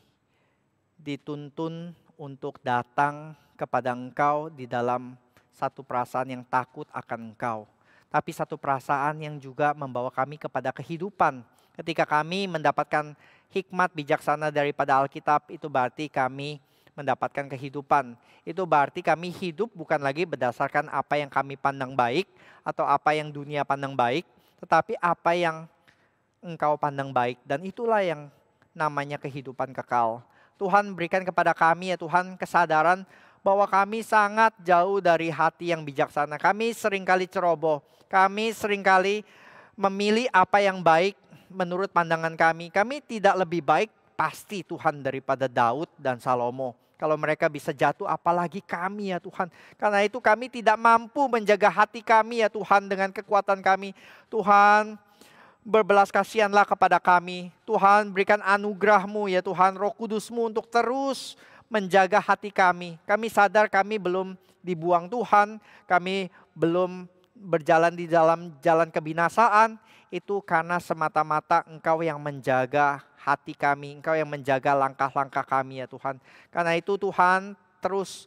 dituntun untuk datang kepada Engkau di dalam satu perasaan yang takut akan Engkau. Tapi satu perasaan yang juga membawa kami kepada kehidupan. Ketika kami mendapatkan hikmat bijaksana daripada Alkitab, itu berarti kami mendapatkan kehidupan. Itu berarti kami hidup bukan lagi berdasarkan apa yang kami pandang baik atau apa yang dunia pandang baik, tetapi apa yang Engkau pandang baik. Dan itulah yang namanya kehidupan kekal. Tuhan berikan kepada kami ya Tuhan kesadaran bahwa kami sangat jauh dari hati yang bijaksana. Kami seringkali ceroboh. Kami seringkali memilih apa yang baik menurut pandangan kami. Kami tidak lebih baik pasti Tuhan daripada Daud dan Salomo. Kalau mereka bisa jatuh, apalagi kami ya Tuhan. Karena itu kami tidak mampu menjaga hati kami ya Tuhan dengan kekuatan kami. Tuhan, berbelas kasihanlah kepada kami. Tuhan, berikan anugerah-Mu ya Tuhan, Roh Kudus-Mu untuk terus menjaga hati kami. Kami sadar kami belum dibuang Tuhan. Kami belum berjalan di dalam jalan kebinasaan. Itu karena semata-mata Engkau yang menjaga hati kami, Engkau yang menjaga langkah-langkah kami ya Tuhan. Karena itu Tuhan terus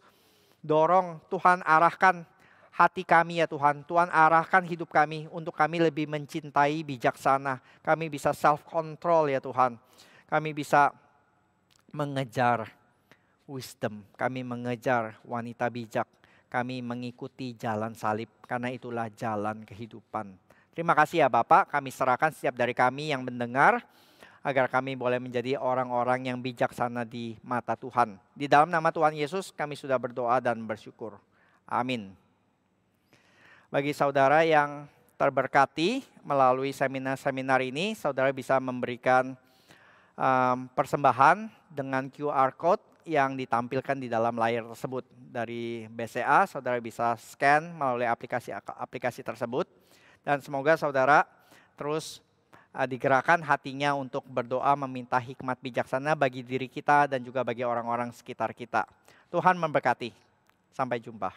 dorong, Tuhan arahkan hati kami ya Tuhan. Tuhan arahkan hidup kami untuk kami lebih mencintai bijaksana. Kami bisa self-control ya Tuhan. Kami bisa mengejar wisdom, kami mengejar wanita bijak. Kami mengikuti jalan salib, karena itulah jalan kehidupan. Terima kasih ya Bapak, kami serahkan setiap dari kami yang mendengar, agar kami boleh menjadi orang-orang yang bijaksana di mata Tuhan. Di dalam nama Tuhan Yesus kami sudah berdoa dan bersyukur. Amin. Bagi saudara yang terberkati melalui seminar-seminar ini, saudara bisa memberikan persembahan dengan QR Code yang ditampilkan di dalam layar tersebut. Dari BCA, saudara bisa scan melalui aplikasi tersebut. Dan semoga saudara terus digerakkan hatinya untuk berdoa meminta hikmat bijaksana bagi diri kita dan juga bagi orang-orang sekitar kita. Tuhan memberkati. Sampai jumpa.